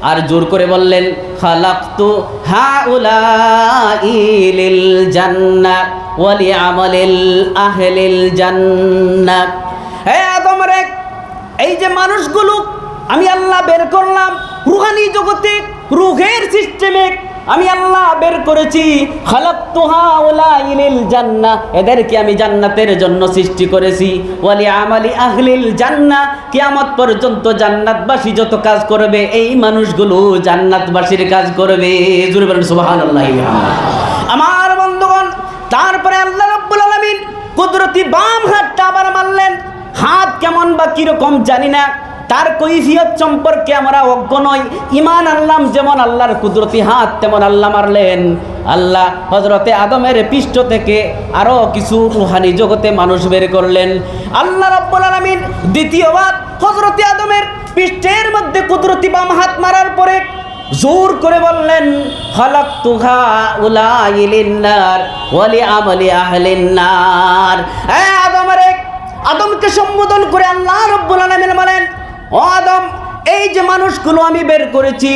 আর জোর করে বললেন খালাকতু হাউলাই লিল জান্নাহ ওয়া লিআমালিল আহলিল জান্নাহ। হে আদম রে, এই যে মানুষগুলো আমি আল্লাহ বের করলাম রুহানি জগতে, রুহের সিস্টেমে আমি আল্লাহ বের করেছি। খালাকতু হাউলাই লিল জান্নাহ, এদেরকে আমি জান্নাতের জন্য সৃষ্টি করেছি। ওয়া লিআমালি আহলিল জান্নাহ, কিয়ামত পর্যন্ত জান্নাতবাসী যত কাজ করবে এই মানুষগুলো জান্নাতবাসীর কাজ করবে। জোরে বলেন সুবহানাল্লাহ। আমার বন্ধুগণ, তারপরে আল্লাহ রাব্বুল আলামিন কুদরতি বাম হাতটা আবার মারলেন। হাত কেমন বা কিরকম জানি না, তার কৈফিয়ত সম্পর্কে আমরা অজ্ঞ নই। ঈমান আনলাম যেমন আল্লাহর কুদরতি হাত, তেমন আল্লাহ মারলেন। আল্লাহ হযরতে আদমের পৃষ্ঠ থেকে আরো কিছু রুহানি জগতে মানুষ বের করলেন। আল্লাহ রাব্বুল আলামিন দ্বিতীয়বার হযরতে আদমের পৃষ্ঠের মধ্যে কুদরতি বাম হাত মারার পরে জোর করে বললেন খালাকতু হাউলাই লিন-নার ওয়া লিআমালি আহলিন-নার। হে আদম রে, আদমকে সম্বোধন করে আল্লাহ রাব্বুল আলামিন বলেন, ও আদম, এই যে মানুষগুলো আমি বের করেছি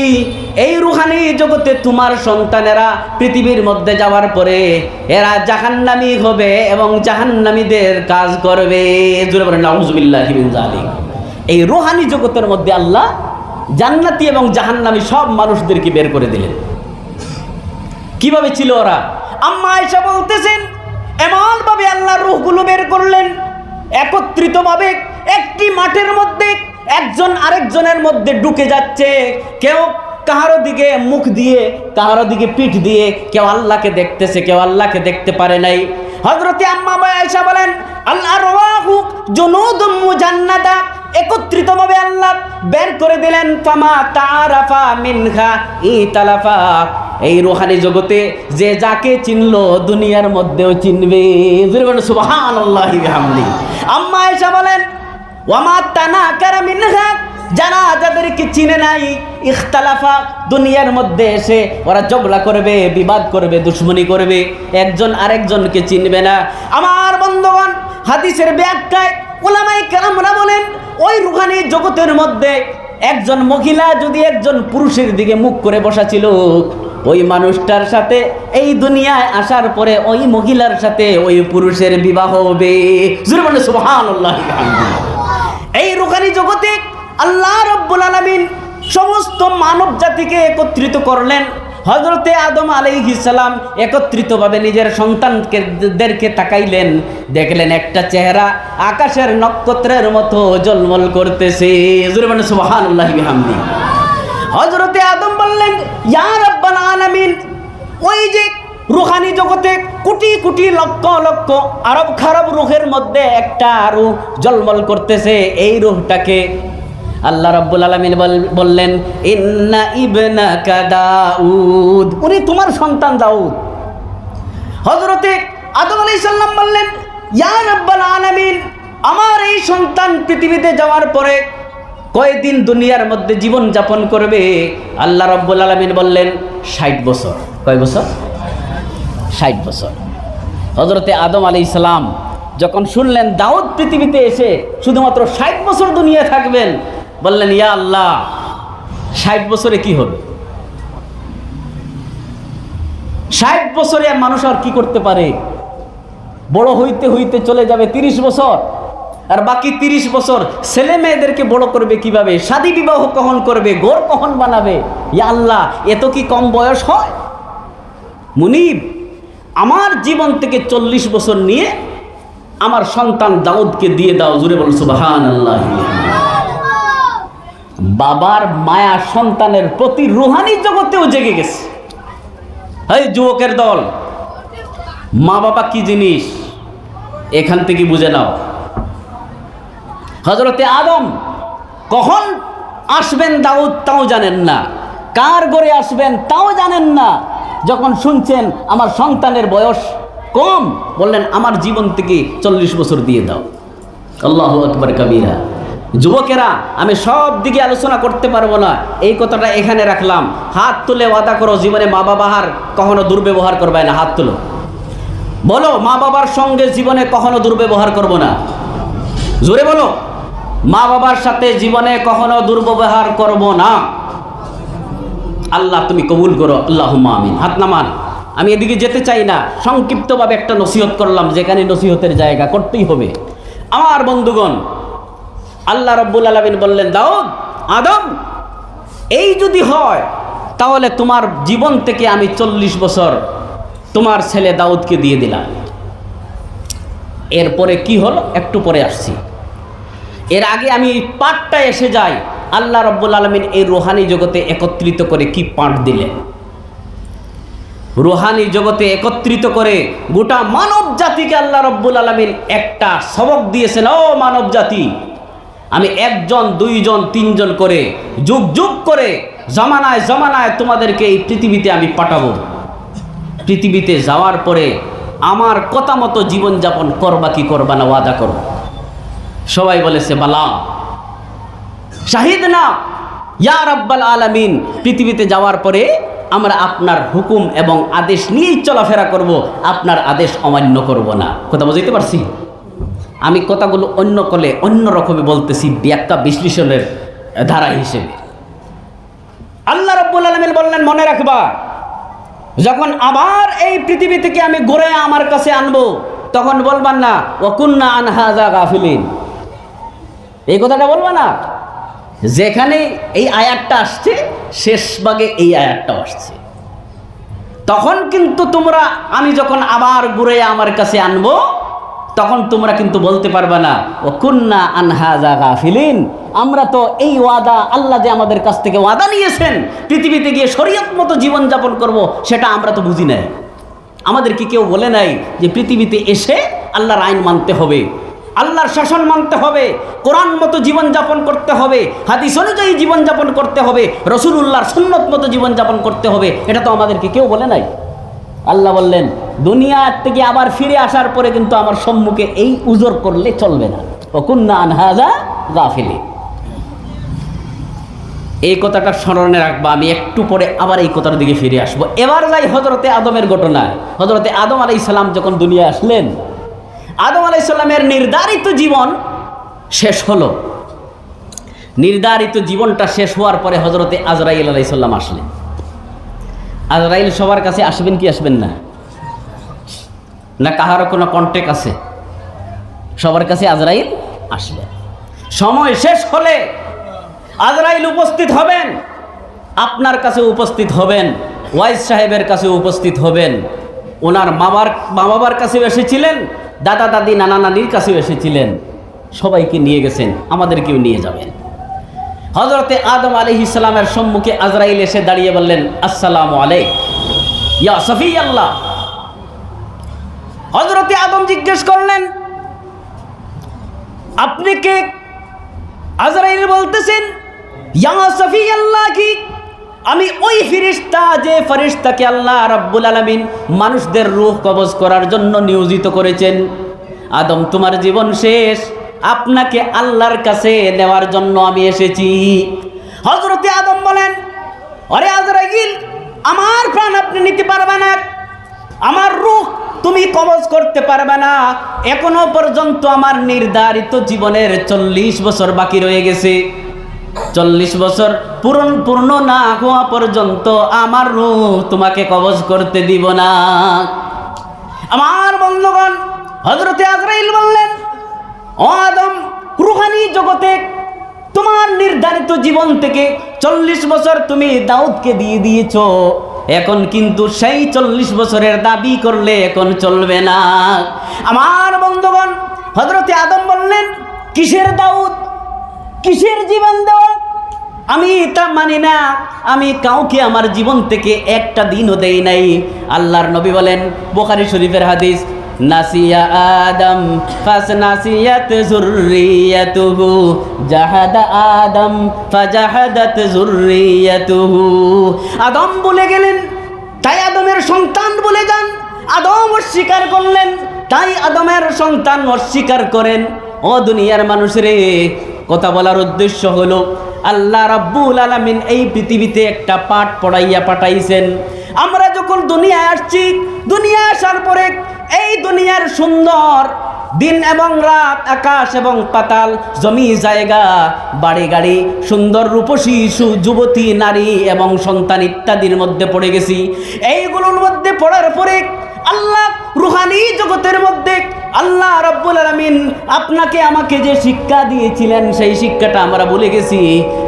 এই রুহানি জগতে তোমার সন্তানেরা পৃথিবীর মধ্যে যাওয়ার পরে এরা জাহান্নামী হবে এবং জাহান্নামীদের কাজ করবে। জোরে বলেন নাউযুবিল্লাহি মিন যালিক। এই রুহানি জগতের মধ্যে আল্লাহ জান্নাতি এবং জাহান্নামী সব মানুষদেরকে বের করে দিলেন। কিভাবে ছিল ওরা? আম্মা আয়েশা বলতেছেন, এমন ভাবে আল্লাহ রূহগুলো বের করলেন একত্রিতভাবে একটি মাঠের মধ্যে একজন আরেকজনের মধ্যে ঢুকে যাচ্ছে। কেউ কাহারো দিকে মুখ দিয়ে, কাহারো দিকে পিঠ দিয়ে, কেউ আল্লাহকে দেখতেছে, কেউ আল্লাহকে দেখতে পারে নাই। হযরতে আম্মা আয়েশা বলেন, আল্লাহর রূহু জুনুদুম মুজান্নাদা, একত্রিতভাবে আল্লাহ বের করে দিলেন। ফামা তারাফা মিনহা ইতালাফা, এই রুহানি জগতে যে যাকে চিনলো দুনিয়ার মধ্যেও চিনবে। সুবহানাল্লাহি বিহামদিহি। আম্মা আয়েশা বলেন, ওয়ামা তানাকারা মিনহা, যারা যাদেরকে চিনে নাই ইখতালাফা, দুনিয়ার মধ্যে এসে ওরা ঝগড়া করবে, বিবাদ করবে, দুশ্মনী করবে, একজন আরেকজনকে চিনবে না। আমার বন্ধুগণ, হাদিসের ব্যাখ্যায় উলামায়ে কেরামরা বলেন, ওই রুহানি জগতের মধ্যে একজন মহিলা যদি একজন পুরুষের দিকে মুখ করে বসা ছিল, ওই মানুষটার সাথে এই দুনিয়ায় আসার পরে ওই মহিলার সাথে ওই পুরুষের বিবাহ হবে। জোরে বলেন সুবহানাল্লাহি বিহামদিহি। এই রুহানি জগতে আল্লাহ রাব্বুল আলামিন সমস্ত মানব জাতিকে একত্রিত করলেন। হযরতে আদম আলাইহিস সালাম একত্রিতভাবে নিজের সন্তানদেরকে তাকাইলেন, দেখলেন একটা চেহারা আকাশের নক্ষত্রের মতো ঝলমল করতেছে। জোরে বলেন সুবহানাল্লাহি বিহামদিহি। হযরতে আদম বললেন, ইয়া রাব্বাল আলামিন, ওই যে রুহানি জগতে কোটি কোটি লক্ষ লক্ষ আরব খারব রূহের মধ্যে একটা রূহ ঝলমল করতেছে, এই রূহটাকে আল্লাহ রাব্বুল আলামিন বললেন, ইন্না ইবনাকা দাউদ, উনি তোমার সন্তান দাউদ। হযরতে আদম আলাইহিস সালাম বললেন, ইয়া রাব্বাল আলামিন, আমার এই সন্তান পৃথিবীতে যাওয়ার পরে কয়দিন দুনিয়ার মধ্যে জীবন যাপন করবে? আল্লাহ রাব্বুল আলামিন বললেন 60 বছর। কয় বছর? 60 বছর। হযরতে আদম আলাইহিস সালাম যখন শুনলেন দাউদ পৃথিবীতে এসে শুধুমাত্র 60 বছর দুনিয়ায় থাকবেন, বললেন, ইয়া আল্লাহ, 60 বছরে কি হবে? 60 বছরে মানুষ আর কি করতে পারে? বড় হইতে হইতে চলে যাবে 30 বছর, আর বাকি 30 বছর ছেলে মেয়েদেরকে বড় করবে কিভাবে? শাদী বিবাহ কখন করবে? ঘর কখন বানাবে? ইয়া আল্লাহ, এত কি কম বয়স হয়? মুনিব, আমার জীবন থেকে 40 বছর নিয়ে আমার সন্তান দাউদকে দিয়ে দাও। জোরে বল সুবহানাল্লাহ। বাবার মায়া সন্তানের প্রতি রুহানি জগতেও জেগে গেছে। এই যুবকের দল, মা বাবা কি জিনিস এখান থেকে বুঝে নাও। হযরতে আদম কখন আসবেন দাউদ তাও জানেন না, কার ঘরে আসবেন তাও জানেন না। যখন শুনছেন আমার সন্তানের বয়স কম, বললেন আমার জীবন থেকে 40 বছর দিয়ে দাও। আল্লাহু আকবার কাবীরা। যুবকেরা, আমি সব দিকে আলোচনা করতে পারবো না, এই কথাটা এখানে রাখলাম। হাত তুলে ওয়াদা করো জীবনে মা বাবার কখনো দুর্ব্যবহার করবে না। হাত তুলো, বলো মা বাবার সঙ্গে জীবনে কখনো দুর্ব্যবহার করব না। জোরে বলো, মা বাবার সাথে জীবনে কখনো দুর্ব্যবহার করব না। আল্লাহ তুমি কবুল করো, আল্লাহুম্মা আমিন। হাত নামান। আমি এদিকে যেতে চাই না, সংক্ষিপ্তভাবে একটা নসিহত করলাম, যেখানে নসিহতের জায়গা করতেই হবে। আমার বন্ধুগণ, আল্লাহ রাব্বুল আলামিন বললেন, দাউদ, আদম, এই যদি হয় তাহলে তোমার জীবন থেকে আমি 40 বছর তোমার ছেলে দাউদকে দিয়ে দিলাম। এরপরে কি হলো একটু পরে আসছি। এর আগে আমি পাঠটা এসে যাই, আল্লাহ রাব্বুল আলামিন এই রুহানি জগতে একত্রিত করে কি পাঠ দিলেন। রুহানি জগতে একত্রিত করে গোটা মানব জাতিকে আল্লাহ রাব্বুল আলামিন একটা সবক দিয়েছেন। ও মানব জাতি, আমি 1 জন 2 জন 3 জন করে যুগ যুগ করে জামানায় জামানায় তোমাদেরকে এই পৃথিবীতে আমি পাঠাবো। পৃথিবীতে যাওয়ার পরে আমার কথা মতো জীবনযাপন করবা কি করবা না ওয়াদা করো। সবাই বলেছে বালা, শাহিদ না ইয়া রাব্বাল আলামিন, পৃথিবীতে যাওয়ার পরে আমরা আপনার হুকুম এবং আদেশ নিয়েই চলাফেরা করব, আপনার আদেশ অমান্য করব না। কথা বুঝতে পারছি? আমি কথাগুলো অন্য কলে অন্য রকমে বলতেছি, ব্যাখ্যা বিশ্লেষণের ধারা হিসেবে। আল্লাহ রাব্বুল আলামিন বললেন, মনে রাখবা, যখন আবার এই পৃথিবী থেকে আমি ঘুরে আমার কাছে আনবো, তখন বলবেন না ওয়াকুন্না আন হাযা গাফিলিন, এই কথাটা বলবা না। যেখানে এই আয়াতটা আসছে শেষ ভাগে এই আয়াতটাও আসছে, তখন কিন্তু তোমরা আমি যখন আবার ঘুরে আমার কাছে আনবো, তখন তোমরা কিন্তু বলতে পারবে না ওয়াকুন্না আন হাযা গাফিলিন, আমরা তো এই ওয়াদা, আল্লাহ যে আমাদের কাছ থেকে ওয়াদা নিয়েছেন পৃথিবীতে গিয়ে শরীয়ত মতো জীবনযাপন করব, সেটা আমরা তো বুঝি নাই। আমাদেরকে কেউ বলে নাই যে পৃথিবীতে এসে আল্লাহর আইন মানতে হবে, আল্লাহর শাসন মানতে হবে, কোরআন মতো জীবনযাপন করতে হবে, হাদিস অনুযায়ী জীবনযাপন করতে হবে, রাসূলুল্লাহর সুন্নত মতো জীবনযাপন করতে হবে। এটা তো আমাদেরকে কেউ বলে নাই। আল্লাহ বললেন, দুনিয়া থেকে আবার ফিরে আসার পরে কিন্তু আমার সম্মুখে এই উজর করলে চলবে না। ওয়াকুন্না আন হাযা গাফিলিন। এই কথাটা স্মরণে রাখবা। আমি একটু পরে আবার এই কথার দিকে ফিরে আসবো। এবার যাই হযরতে আদমের ঘটনায়। হযরতে আদম আলাইহিস সালাম যখন দুনিয়ায় আসলেন, আদম আলাইহিস সালামের নির্ধারিত জীবন শেষ হলো। নির্ধারিত জীবনটা শেষ হওয়ার পরে হযরতে আজরাইল আলাইহিস সালাম আসলেন। আজরাইল সবার কাছে আসবেন কি আসবেন না? না কাহারও কোনো কন্ট্যাক্ট আছে? সবার কাছে আজরাইল আসবেন। সময় শেষ হলে আজরাইল উপস্থিত হবেন, আপনার কাছে উপস্থিত হবেন, ওয়াইজ সাহেবের কাছে উপস্থিত হবেন, ওনার মা বাবার কাছেও এসেছিলেন, দাদা দাদি নানা নানির কাছেও এসেছিলেন। সবাইকে নিয়ে গেছেন, আমাদেরকেও নিয়ে যাবেন। হযরতে আদম আলাইহিস সালামের সম্মুখে আজরাইল এসে দাঁড়িয়ে বললেন, আসসালামু আলাইক ইয়া সফিয়াল্লাহ। হযরতে আদম জিজ্ঞেস করলেন, আপনি কে? আজরাইল বলতেছেন, ইয়া সফিয়াল্লাহ, কি আমি ওই ফেরেশতা যে ফেরেশতাকে আল্লাহ রাব্বুল আলামিন মানুষদের রূহ কবজ করার জন্য নিয়োজিত করেছেন। আদম, তোমার জীবন শেষ, আপনাকে আল্লাহর কাছে নেওয়ার জন্য আমি এসেছি। হযরতে আদম বলেন, আরে আজরাইল, আমার প্রাণ আপনি নিতে পারবে না, আমার রূহ তুমি কবজ করতে পারবে না। এখনো পর্যন্ত আমার নির্ধারিত জীবনের 40 বছর বাকি রয়ে গেছে। 40 বছর পূর্ণ না হওয়া পর্যন্ত আমার রূহ তোমাকে কবজ করতে দিব না। আমার বন্ধুগণ, হযরতে আজরাইল বললেন, ও আদম, রূহানি জগতে তোমার নির্ধারিত জীবন থেকে 40 বছর তুমি দাউদকে দিয়ে দিয়েছো। এখন কিন্তু সেই 40 বছরের দাবি করলে এখন চলবে না। আমার বন্ধুগণ, হযরতে আদম বললেন, কিসের দাউদ, কিসের জীবন দেওয়া? আমি তা মানি না। আমি কাউকে আমার জীবন থেকে একটা দিনও দেই নাই। আল্লাহর নবী বলেন, বুখারী শরীফের হাদিস, নাসিয়া আদম ফাসনাসিয়াত যুররিয়াতুহু, জাহাদা আদম ফাজাহাদাত যুররিয়াতুহু। আদম বলে গেলেন, তাই আদমের সন্তান বলে যান। আদম অস্বীকার করলেন, তাই আদমের সন্তান অস্বীকার করেন। ও দুনিয়ার মানুষরে, কথা বলার উদ্দেশ্য হলো, আল্লাহ রাব্বুল আলামিন এই পৃথিবীতে একটা পাঠ পড়াইয়া পাঠাইছেন। আমরা যখন দুনিয়ায় আসছি, দুনিয়া আসার পরে এই দুনিয়ার সুন্দর দিন এবং রাত, আকাশ এবং পাতাল, জমি জায়গা, বাড়ি গাড়ি, সুন্দর রূপসী যুবতী নারী এবং সন্তান ইত্যাদির মধ্যে পড়ে গেছি। এইগুলোর মধ্যে পড়ার পরে আল্লাহ রুহানি জগতের মধ্যে আল্লাহ রাব্বুল আলামিন আপনাকে আমাকে যে শিক্ষা দিয়েছিলেন সেই শিক্ষাটা আমরা ভুলে গেছি।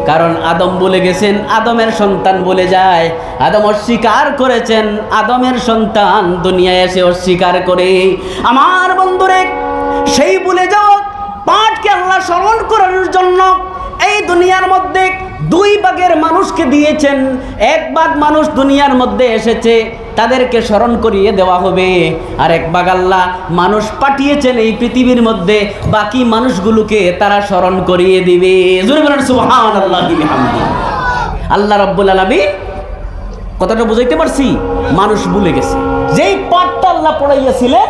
কারণ আদম বলে গেছেন, আদমের সন্তান বলে যায়। আদম অস্বীকার করেছেন, আদমের সন্তান দুনিয়ায় এসে অস্বীকার করে। আমার বন্ধুরে, সেই ভুলে যাও পাঠকে আল্লাহ স্মরণ করার জন্য এই দুনিয়ার মধ্যে দুই ভাগের মানুষকে দিয়েছেন। এক ভাগ মানুষ দুনিয়ার মধ্যে এসেছে, তাদেরকে স্মরণ করিয়ে দেওয়া হবে। আর এক ভাগ আল্লাহ মানুষ পাঠিয়েছেন এই পৃথিবীর মধ্যে, বাকি মানুষগুলোকে তারা স্মরণ করিয়ে দিবে। জোরে বলেন সুবহানাল্লাহি বিহামদিহি। আল্লাহ রাব্বুল আলামিন, কথাটা বুঝাইতে পারছি? মানুষ ভুলে গেছে যেই পাঠটা আল্লাহ পড়াইয়াছিলেন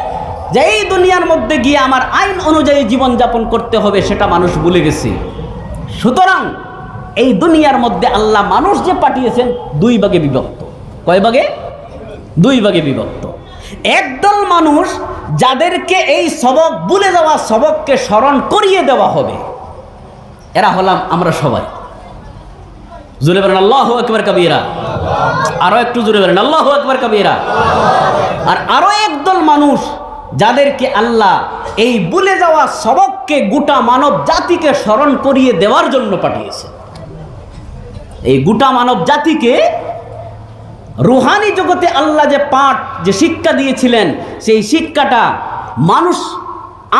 যে এই দুনিয়ার মধ্যে গিয়ে আমার আইন অনুযায়ী জীবনযাপন করতে হবে, সেটা মানুষ ভুলে গেছে। সুতরাং এই দুনিয়ার মধ্যে আল্লাহ মানুষ যে পাঠিয়েছেন দুই ভাগে বিভক্ত। কয় ভাগে? দুই ভাগে বিভক্ত। একদল মানুষ যাদেরকে এই সবক, ভুলে যাওয়া সবককে স্মরণ করিয়ে দেওয়া হবে, এরা হলাম আমরা সবাই। জোরে বলেন আল্লাহু আকবার কাবীরা। আরো একটু জোরে বলেন আল্লাহু আকবার কাবীরা। আর আরো একদল মানুষ যাদেরকে আল্লাহ এই ভুলে যাওয়া সবককে গোটা মানব জাতিকে স্মরণ করিয়ে দেওয়ার জন্য পাঠিয়েছে। এই গোটা মানব জাতিকে রুহানি জগতে আল্লাহ যে পাঠ, যে শিক্ষা দিয়েছিলেন, সেই শিক্ষাটা মানুষ,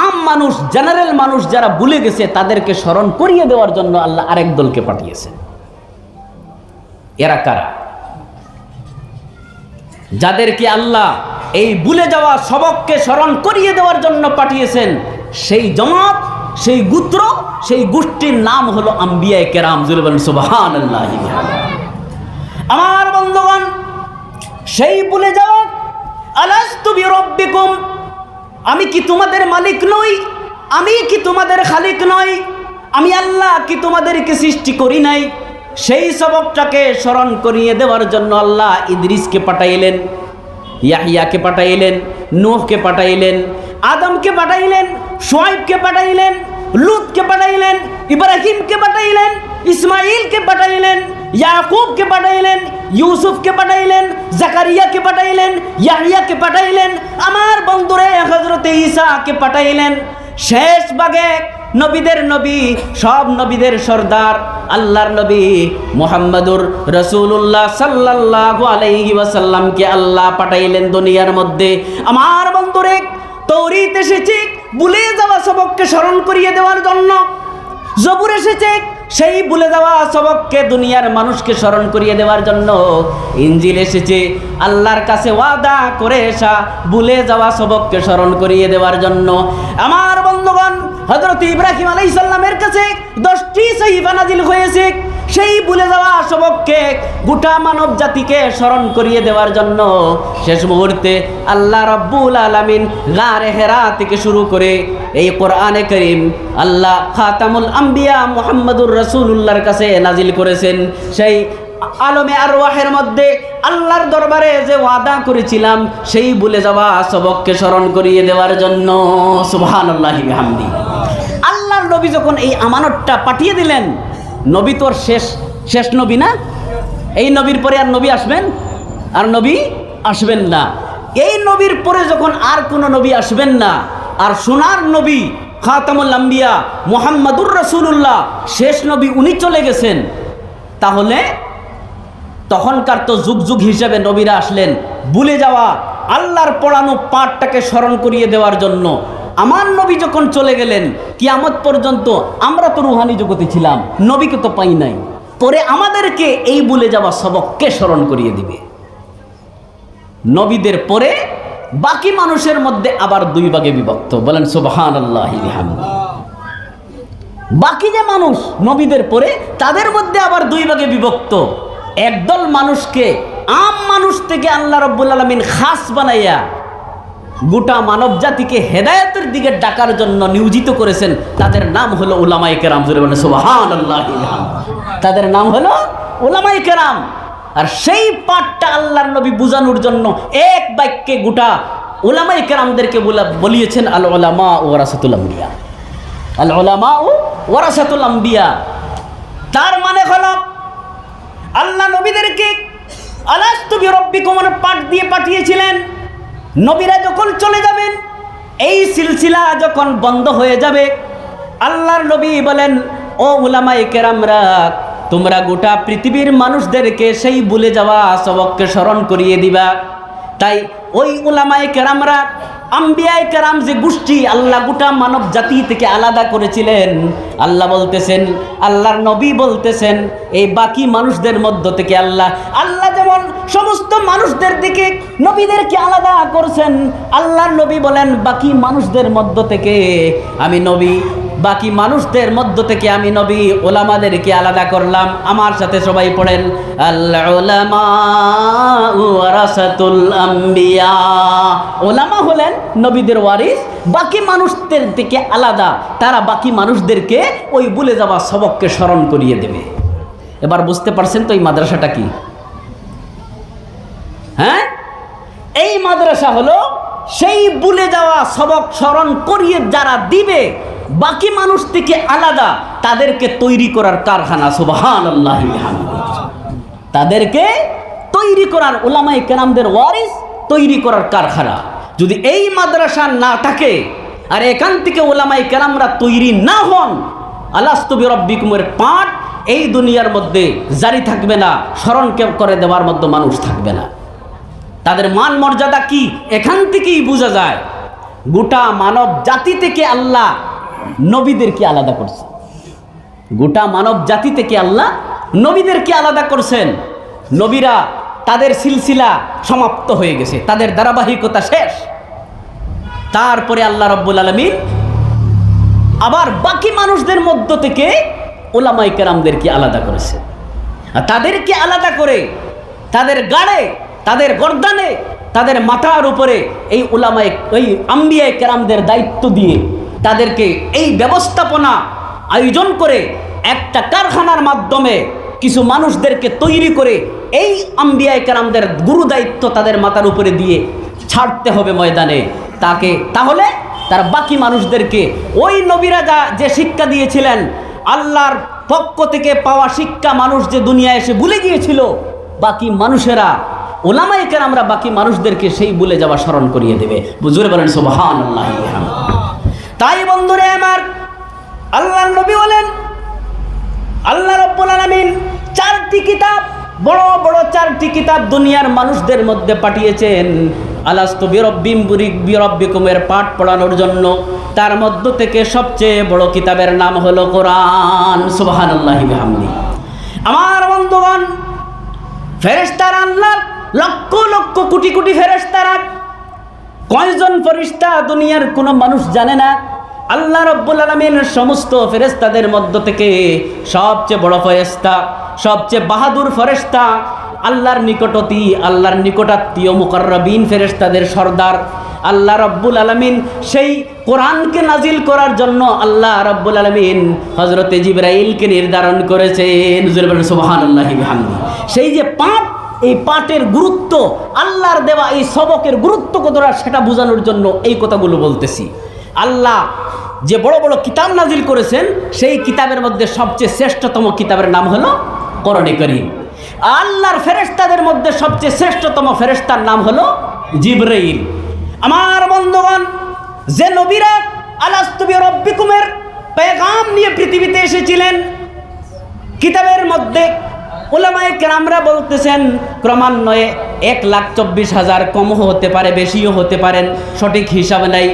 আম মানুষ, জেনারেল মানুষ যারা ভুলে গেছে তাদেরকে স্মরণ করিয়ে দেওয়ার জন্য আল্লাহ আরেক দলকে পাঠিয়েছেন। এরা কারা? যাদেরকে আল্লাহ এই ভুলে যাওয়া সবককে স্মরণ করিয়ে দেওয়ার জন্য পাঠিয়েছেন, সেই জমাত, সেই গোত্র, সেই গোষ্ঠীর নাম হলো আম্বিয়ায়ে কেরাম। জোরে বলেন সুবহানাল্লাহি। আমার বন্ধুগণ, সেই ভুলে যাওয়া আলাস্তু বিরাব্বিকুম, আমি কি তোমাদের মালিক নই? আমি কি তোমাদের খালিক নই? আমি আল্লাহ কি তোমাদেরকে সৃষ্টি করি নাই? সেই সবকটাকে স্মরণ করিয়ে দেওয়ার জন্য আল্লাহ ইদ্রিসকে পাঠাইলেন, ইয়াহিয়াকে পাঠাইলেন, নূহকে পাঠাইলেন, আদমকে পাঠাইলেন, শুআইবকে পাঠাইলেন, লূতকে পাঠাইলেন, ইব্রাহিমকে পাঠাইলেন, ইসমাইলকে পাঠাইলেন, ইয়াকুবকে পাঠাইলেন, ইউসুফকে পাঠাইলেন, জাকারিয়াকে পাঠাইলেন, ইয়াহিয়াকে পাঠাইলেন, আমার বন্ধুরে হযরতে ঈসাকে পাঠাইলেন। শেষ ভাগে নবীদের নবী, সব নবীদের সর্দার আল্লাহর নবী মুহাম্মাদুর রাসূলুল্লাহ সাল্লাল্লাহু আলাইহি ওয়াসাল্লামকে আল্লাহ পাঠাইলেন দুনিয়ার মধ্যে। আমার বন্ধুরে, তাওরীত এসেছে ভুলে যাওয়া সবককে স্মরণ করিয়ে দেওয়ার জন্য, জবুর এসেছে সেই ভুলে যাওয়া সবককে দুনিয়ার মানুষকে স্মরণ করিয়ে দেওয়ার জন্য, ইনজিল এসেছে আল্লাহর কাছে ওয়াদা করে আসা ভুলে যাওয়া সবককে স্মরণ করিয়ে দেওয়ার জন্য। আমার বন্ধুগণ, হযরত ইব্রাহিম আলাইহিস সালামের কাছে 10টি সহিফা নাজিল হয়েছে সেই ভুলে যাওয়া সবককে গোটা মানব জাতিকে স্মরণ করিয়ে দেওয়ার জন্য। শেষ মুহূর্তে আল্লাহ রাব্বুল আলামিন গারে হেরা থেকে শুরু করে এই কোরআনে কারীম আল্লাহ খাতামুল আম্বিয়া মুহাম্মাদুর রাসূলুল্লাহর কাছে নাজিল করেছেন। সেই আলমে আরওয়াহের মধ্যে আল্লাহর দরবারে যে ওয়াদা করেছিলাম সেই ভুলে যাওয়া সবককে স্মরণ করিয়ে দেওয়ার জন্য। সুবহানাল্লাহি বিহামদিহি। আল্লাহর নবী যখন এই আমানতটা পাঠিয়ে দিলেন, নবী তোর শেষ নবী না? এই নবীর পরে আর নবী আসবেন? আর নবী আসবেন না। এই নবীর পরে যখন আর কোনো নবী আসবেন না, আর সোনার নবী খাতামুল আম্বিয়া মুহাম্মাদুর রাসূলুল্লাহ শেষ নবী উনি চলে গেছেন, তাহলে তখনকার তো যুগ যুগ হিসেবে নবীরা আসলেন ভুলে যাওয়া আল্লাহর পড়ানো পাঠটাকে স্মরণ করিয়ে দেওয়ার জন্য। আমার নবী যখন চলে গেলেন, কিয়ামত পর্যন্ত আমরা তো রুহানি জগতে ছিলাম, নবীকে তো পাই নাই, পরে আমাদেরকে এই ভুলে যাওয়া সবককে স্মরণ করিয়ে দিবে। নবীদের পরে বাকি মানুষের মধ্যে আবার দুই ভাগে বিভক্ত। বলেন সুবহানাল্লাহি বিহামদিহি। বাকি যে মানুষ নবীদের পরে, তাদের মধ্যে আবার দুই ভাগে বিভক্ত। একদল মানুষকে আম মানুষ থেকে আল্লাহ রাব্বুল আলামিন খাস বানাইয়া গোটা মানব জাতিকে হেদায়েতের দিকে ডাকার জন্য নিয়োজিত করেছেন। তাদের নাম হলো উলামায়ে কেরাম। জোরে বলেন সুবহানাল্লাহি। তাদের নাম হলো উলামায়ে কেরাম। আর সেই পাঠটা আল্লাহর নবী বুঝানোর জন্য এক বাক্যে গোটা উলামায়ে কেরামদেরকে বলিয়েছেন আল উলামা ওয়ারাসাতুল আম্বিয়া। আল উলামা ওয়ারাসাতুল আম্বিয়া তার মানে হলো আল্লাহ নবীদেরকে আলাস্তু বিরাব্বিকুম পাঠ দিয়ে পাঠিয়েছিলেন। নবীরা যখন চলে যাবেন, এই সিলসিলা যখন বন্ধ হয়ে যাবে, আল্লাহর নবী বলেন, ও উলামায়ে কেরামরা, তোমরা গোটা পৃথিবীর মানুষদেরকে সেই ভুলে যাওয়া সবককে স্মরণ করিয়ে দিবা। তাই ওই উলামায়ে কেরামরা, আম্বিয়ায়ে কেরাম যে গোষ্ঠী আল্লাহ গোটা মানব জাতি থেকে আলাদা করেছিলেন, আল্লাহ বলতেছেন, আল্লাহর নবী বলতেছেন, এই বাকি মানুষদের মধ্য থেকে আল্লাহ যেমন সমস্ত মানুষদের দিকে নবীদেরকে আলাদা করছেন, আল্লাহর নবী বলেন বাকি মানুষদের মধ্য থেকে আমি নবী, বাকি মানুষদের মধ্য থেকে আমি নবী ওলামাদেরকে আলাদা করলাম। আমার সাথে সবাই পড়েন, আল উলামা ওয়ারাসাতুল আম্বিয়া। ওলামা হলেন নবীদের ওয়ারিস, বাকি মানুষদের থেকে আলাদা, তারা বাকি মানুষদেরকে ওই ভুলে যাওয়া সবককে স্মরণ করিয়ে দেবে। এবার বুঝতে পারছেন তো এই মাদ্রাসাটা কি? হ্যাঁ, এই মাদ্রাসা হলো সেই ভুলে যাওয়া সবক স্মরণ করিয়ে যারা দিবে, বাকি মানুষ থেকে আলাদা, তাদেরকে তৈরি করার কারখানা। সুবহানাল্লাহি ওয়া বিহামদিহি। তাদেরকে তৈরি করার, উলামায়ে কেরামদের ওয়ারিস তৈরি করার কারখানা। যদি এই মাদ্রাসা না থাকে আর এখান থেকে উলামায়ে কেরামরা তৈরি না হন, আলাস্তু বিরাব্বিকুমের পাঠ এই দুনিয়ার মধ্যে জারি থাকবে না, স্মরণ করে দেওয়ার মধ্যে মানুষ থাকবে না। তাদের মান মর্যাদা কি এখান থেকেই বোঝা যায়। গোটা মানব জাতি থেকে আল্লাহ নবীদেরকে আলাদা করছে। গোটা মানব জাতি থেকে আল্লাহ নবীদেরকে আলাদা করছেন। নবীরা তাদের সিলসিলা সমাপ্ত হয়ে গেছে, তাদের ধারাবাহিকতা শেষ। তারপরে আল্লাহ রাব্বুল আলামিন আবার বাকি মানুষদের মধ্য থেকে উলামায়ে কেরামদেরকে আলাদা করেছে। আর তাদেরকে আলাদা করে তাদের গাড়ে, তাদের গর্দানে, তাদের মাথার উপরে এই উলামায়ে, এই আম্বিয়ায়ে কেরামদের দায়িত্ব দিয়ে তাদেরকে এই ব্যবস্থাপনা আয়োজন করে একটা কারখানার মাধ্যমে কিছু মানুষদেরকে তৈরি করে এই আম্বিয়ায়ে কেরামদের গুরু দায়িত্ব তাদের মাথার উপরে দিয়ে ছাড়তে হবে ময়দানে। তাহলে তার বাকি মানুষদেরকে ওই নবীরা যে শিক্ষা দিয়েছিলেন, আল্লাহর পক্ষ থেকে পাওয়া শিক্ষা মানুষ যে দুনিয়ায় এসে ভুলে গিয়েছিল, বাকি মানুষেরা, উলামায়ে কেরামরা বাকি মানুষদেরকে সেই ভুলে যাওয়া স্মরণ করিয়ে দেবে। জোরে বলেন সুবহানাল্লাহি ওয়া বিহামদিহি। তাই বন্ধুরে আমার, আল্লাহর নবী বলেন, আল্লাহ রাব্বুল আলামিন 4টি কিতাব, বড় বড় 4টি কিতাব দুনিয়ার মানুষদের মধ্যে পাঠিয়েছেন আলাস্তু বিরাব্বিকুমের পাঠ পড়ানোর জন্য। তার মধ্য থেকে সবচেয়ে বড় কিতাবের নাম হলো কোরআন। সুবহানাল্লাহি ওয়া বিহামদিহি। আমার বন্ধুগণ, ফেরেশতারা, আল্লাহর লক্ষ লক্ষ কোটি কোটি ফেরেশতারা, কয়জন ফেরেশতা দুনিয়ার কোনো মানুষ জানে না। আল্লাহ রাব্বুল আলামিনের সমস্ত ফেরেশতাদের মধ্য থেকে সবচেয়ে বড় ফেরেশতা, সবচেয়ে বাহাদুর ফেরেশতা, আল্লাহর নিকটাত্মীয় মুকাররাবিন ফেরেশতাদের সর্দার আল্লাহ রাব্বুল আলামিন সেই কোরআনকে নাজিল করার জন্য আল্লাহ রাব্বুল আলামিন হযরতে জিবরাইলকে নির্ধারণ করেছেন। সুবহানাল্লাহি ওয়া বিহামদিহি। সেই যে পাঠ, এই পাঠের গুরুত্ব, আল্লাহর দেওয়া এই সবকের গুরুত্ব কতটা সেটা বোঝানোর জন্য এই কথাগুলো বলতেছি। আল্লাহ যে বড় বড় কিতাব নাজিল করেছেন, সেই কিতাবের মধ্যে সবচেয়ে শ্রেষ্ঠতম কিতাবের নাম হলো কোরআনে কারীম। আল্লাহর ফেরেশতাদের মধ্যে সবচেয়ে শ্রেষ্ঠতম ফেরেশতার নাম হলো জিবরাইল। আমার বন্ধুগণ, যে নবীরা আলাস্তু বিরাব্বিকুমের পেগাম নিয়ে পৃথিবীতে এসেছিলেন, কিতাবের মধ্যে উলামায়ে কেরামরা বলতেছেন ক্রমান্বয়ে 1,24,000, কমও হতে পারে, বেশিও হতে পারেন, সঠিক হিসাব নাই।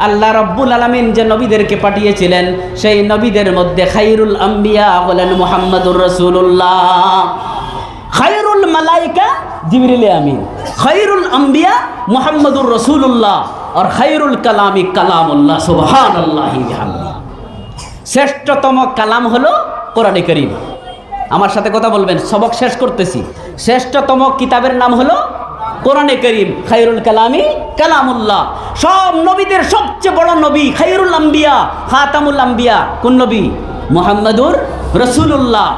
আল্লাহ রাব্বুল আলামিন যে নবীদেরকে পাঠিয়েছিলেন, সেই নবীদের মধ্যে খায়রুল আম্বিয়া হলেন মুহাম্মাদুর রাসূলুল্লাহ, খায়রুল মালাইকা জিবরিল আমিন, খায়রুল আম্বিয়া মুহাম্মাদুর রাসূলুল্লাহ, আর খায়রুল কালামি কালামুল্লাহ। সুবহানাল্লাহি ওয়া বিহামদিহি। শ্রেষ্ঠতম কালাম হলো কোরআনে কারীম। আমার সাথে কথা বলবেন, সবক শেষ করতেছি। শ্রেষ্ঠতম কিতাবের নাম হলো কোরআনে কারীম, খায়রুল কালামি কালামুল্লাহ। সব নবীদের সবচেয়ে বড় নবী, খায়রুল আম্বিয়া, খাতামুল আম্বিয়া, কোন নবী? মুহাম্মাদুর রাসূলুল্লাহ।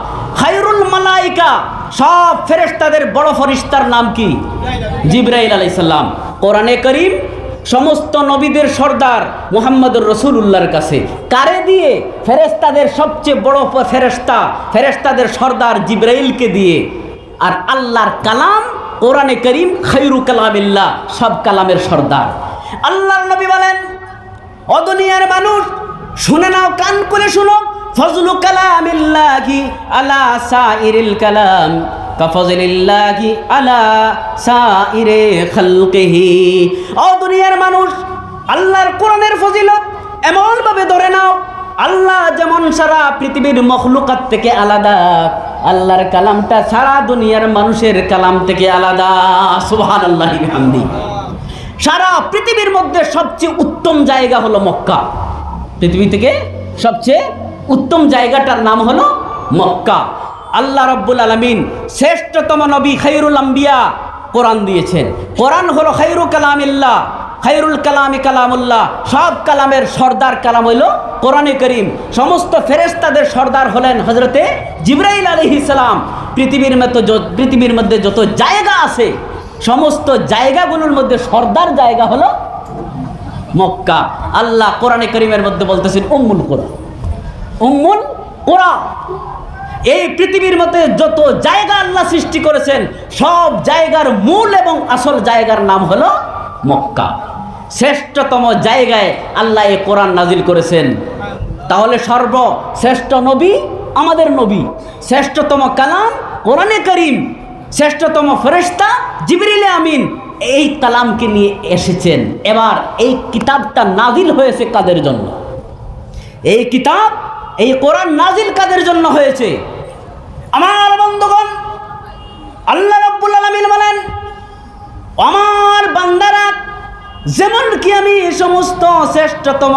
খায়রুল মালাইকা, সব ফেরেশতাদের বড় ফেরেশতার নাম কি? জিবরাইল আলাইহিস সালাম। কোরআনে কারীম সমস্ত নবীদের সর্দার মুহাম্মদুর রাসূলুল্লাহর কাছে। কারে দিয়ে? ফেরেশতাদের সবচেয়ে বড় ফেরেশতাদের সর্দার জিবরাইলকে দিয়ে। আর আল্লাহর কালাম কোরআনে করিম খায়রু কালামিল্লাহ, সব কালামের সর্দার। আল্লাহর নবী বলেন, ও দুনিয়ার মানুষ শুনে নাও, কান করে শুনো, ফজলু কালামিল্লাহি আলা সাইরিল কালাম কাফজলিল্লাহি আলা সাইরে খালকিহি। ও দুনিয়ার মানুষ, আল্লাহর কোরআনের ফজিলত এমনভাবে ধরে নাও, আল্লাহ যেমন সারা পৃথিবীর মখলুকাত থেকে আলাদা, আল্লাহর কালামটা সারা দুনিয়ার মানুষের কালাম থেকে আলাদা। সুবহানাল্লাহি ওয়া বিহামদি। সারা পৃথিবীর মধ্যে সবচেয়ে উত্তম জায়গা হলো মক্কা। পৃথিবী থেকে সবচেয়ে উত্তম জায়গাটার নাম হলো মক্কা। আল্লাহ রাব্বুল আলামিন শ্রেষ্ঠতম নবী খায়রুল আম্বিয়া কোরআন দিয়েছেন। কোরআন হলো খায়রু কালামিল্লাহ, খায়রুল কালামি কালামুল্লাহ, সব কালামের সর্দার কালাম হইল কোরআনে করিম। সমস্ত ফেরেশতাদের সর্দার হলেন হযরতে জিবরাইল আলাইহিস সালাম। পৃথিবীর মধ্যে যত জায়গা আছে, সমস্ত জায়গাগুলোর মধ্যে সর্দার জায়গা হলো মক্কা। আল্লাহ কোরআনে করিমের মধ্যে বলতেছেন উম্মুল কুরা, উম্মুল কুরা। এই পৃথিবীর মধ্যে যত জায়গা আল্লাহ সৃষ্টি করেছেন, সব জায়গার মূল এবং আসল জায়গার নাম হলো মক্কা। শ্রেষ্ঠতম জায়গায় আল্লাহ এই কোরআন নাজিল করেছেন। তাহলে সর্বশ্রেষ্ঠ নবী আমাদের নবী, শ্রেষ্ঠতম কালাম কোরআনে করিম, শ্রেষ্ঠতম ফেরেশতা জিবরিল আমিন এই কালামকে নিয়ে এসেছেন। এবার এই কিতাবটা নাজিল হয়েছে কাদের জন্য? এই কিতাব, এই কোরআন নাজিল কাদের জন্য হয়েছে? আমার বন্ধুগণ, আল্লাহ রাব্বুল আলামিন বলেন, আমার বান্দারা, যেমন কি আমি সমস্ত শ্রেষ্ঠতম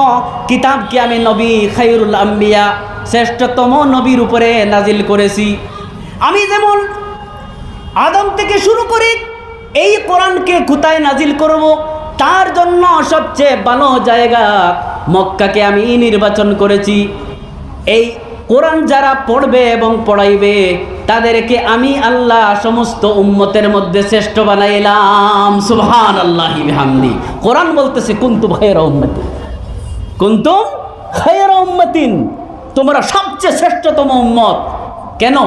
কিতাবকে আমি নবী খায়রুল আম্বিয়া, শ্রেষ্ঠতম নবীর উপরে নাজিল করেছি। আমি যেমন আদম থেকে শুরু করি এই কোরআনকে কোথায় নাজিল করব, তার জন্য সবচেয়ে ভালো জায়গা মক্কাকে আমি নির্বাচন করেছি। এই কোরআন যারা পড়বে এবং পড়াইবে, তাদেরকে আমি আল্লাহ সমস্ত উম্মতের মধ্যে শ্রেষ্ঠ বানাইলাম। সুবহানাল্লাহি ওয়া বিহামদি। কোরআন বলতেছে কুনতুম খায়রা উম্মাতিন, কুনতুম খায়রা উম্মাতিন, তোমরা সবচেয়ে শ্রেষ্ঠতম উম্মত। কেন?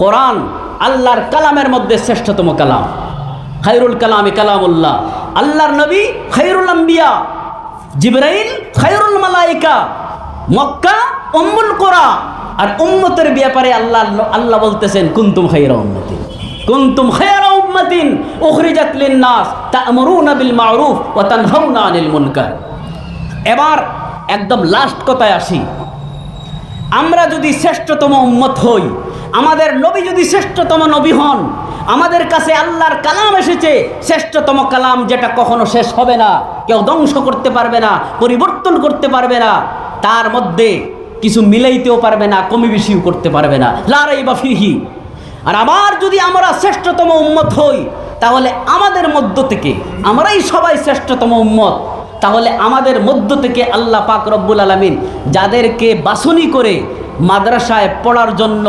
কোরআন আল্লাহর কালামের মধ্যে শ্রেষ্ঠতম কালাম, খায়রুল কালামি কালামুল্লাহ। আল্লাহর নবী খায়রুল আম্বিয়া, জিবরাইল খায়রুল মালাইকা, মক্কা উম্মুল কুরা। আর উম্মতের ব্যাপারে আল্লাহ বলতেছেন কুনতুম খায়রা উম্মাতিন, কুনতুম খায়রা উম্মাতিন উখরিজাত লিন-নাস তা'মুরুনা বিল মা'রুফ ওয়া তানহাউনা আনিল মুনকার। এবার একদম লাস্ট কথায় আসি। আমরা যদি শ্রেষ্ঠতম উম্মত হই, আমাদের নবী যদি শ্রেষ্ঠতম নবী হন, আমাদের কাছে আল্লাহর কালাম এসেছে, শ্রেষ্ঠতম কালাম যেটা কখনো শেষ হবে না, কেউ ধ্বংস করতে পারবে না, পরিবর্তন করতে পারবে না, তার মধ্যে কিছু মিলাইতেও পারবে না, কমি বেশিও করতে পারবে না, লা রাইবা ফিহি। আর আবার যদি আমরা শ্রেষ্ঠতম উম্মত হই, তাহলে আমাদের মধ্য থেকে, আমরাই সবাই শ্রেষ্ঠতম উম্মত, তাহলে আমাদের মধ্য থেকে আল্লাহ পাক রব্বুল আলামিন যাদেরকে বাছনি করে মাদ্রাসায় পড়ার জন্য,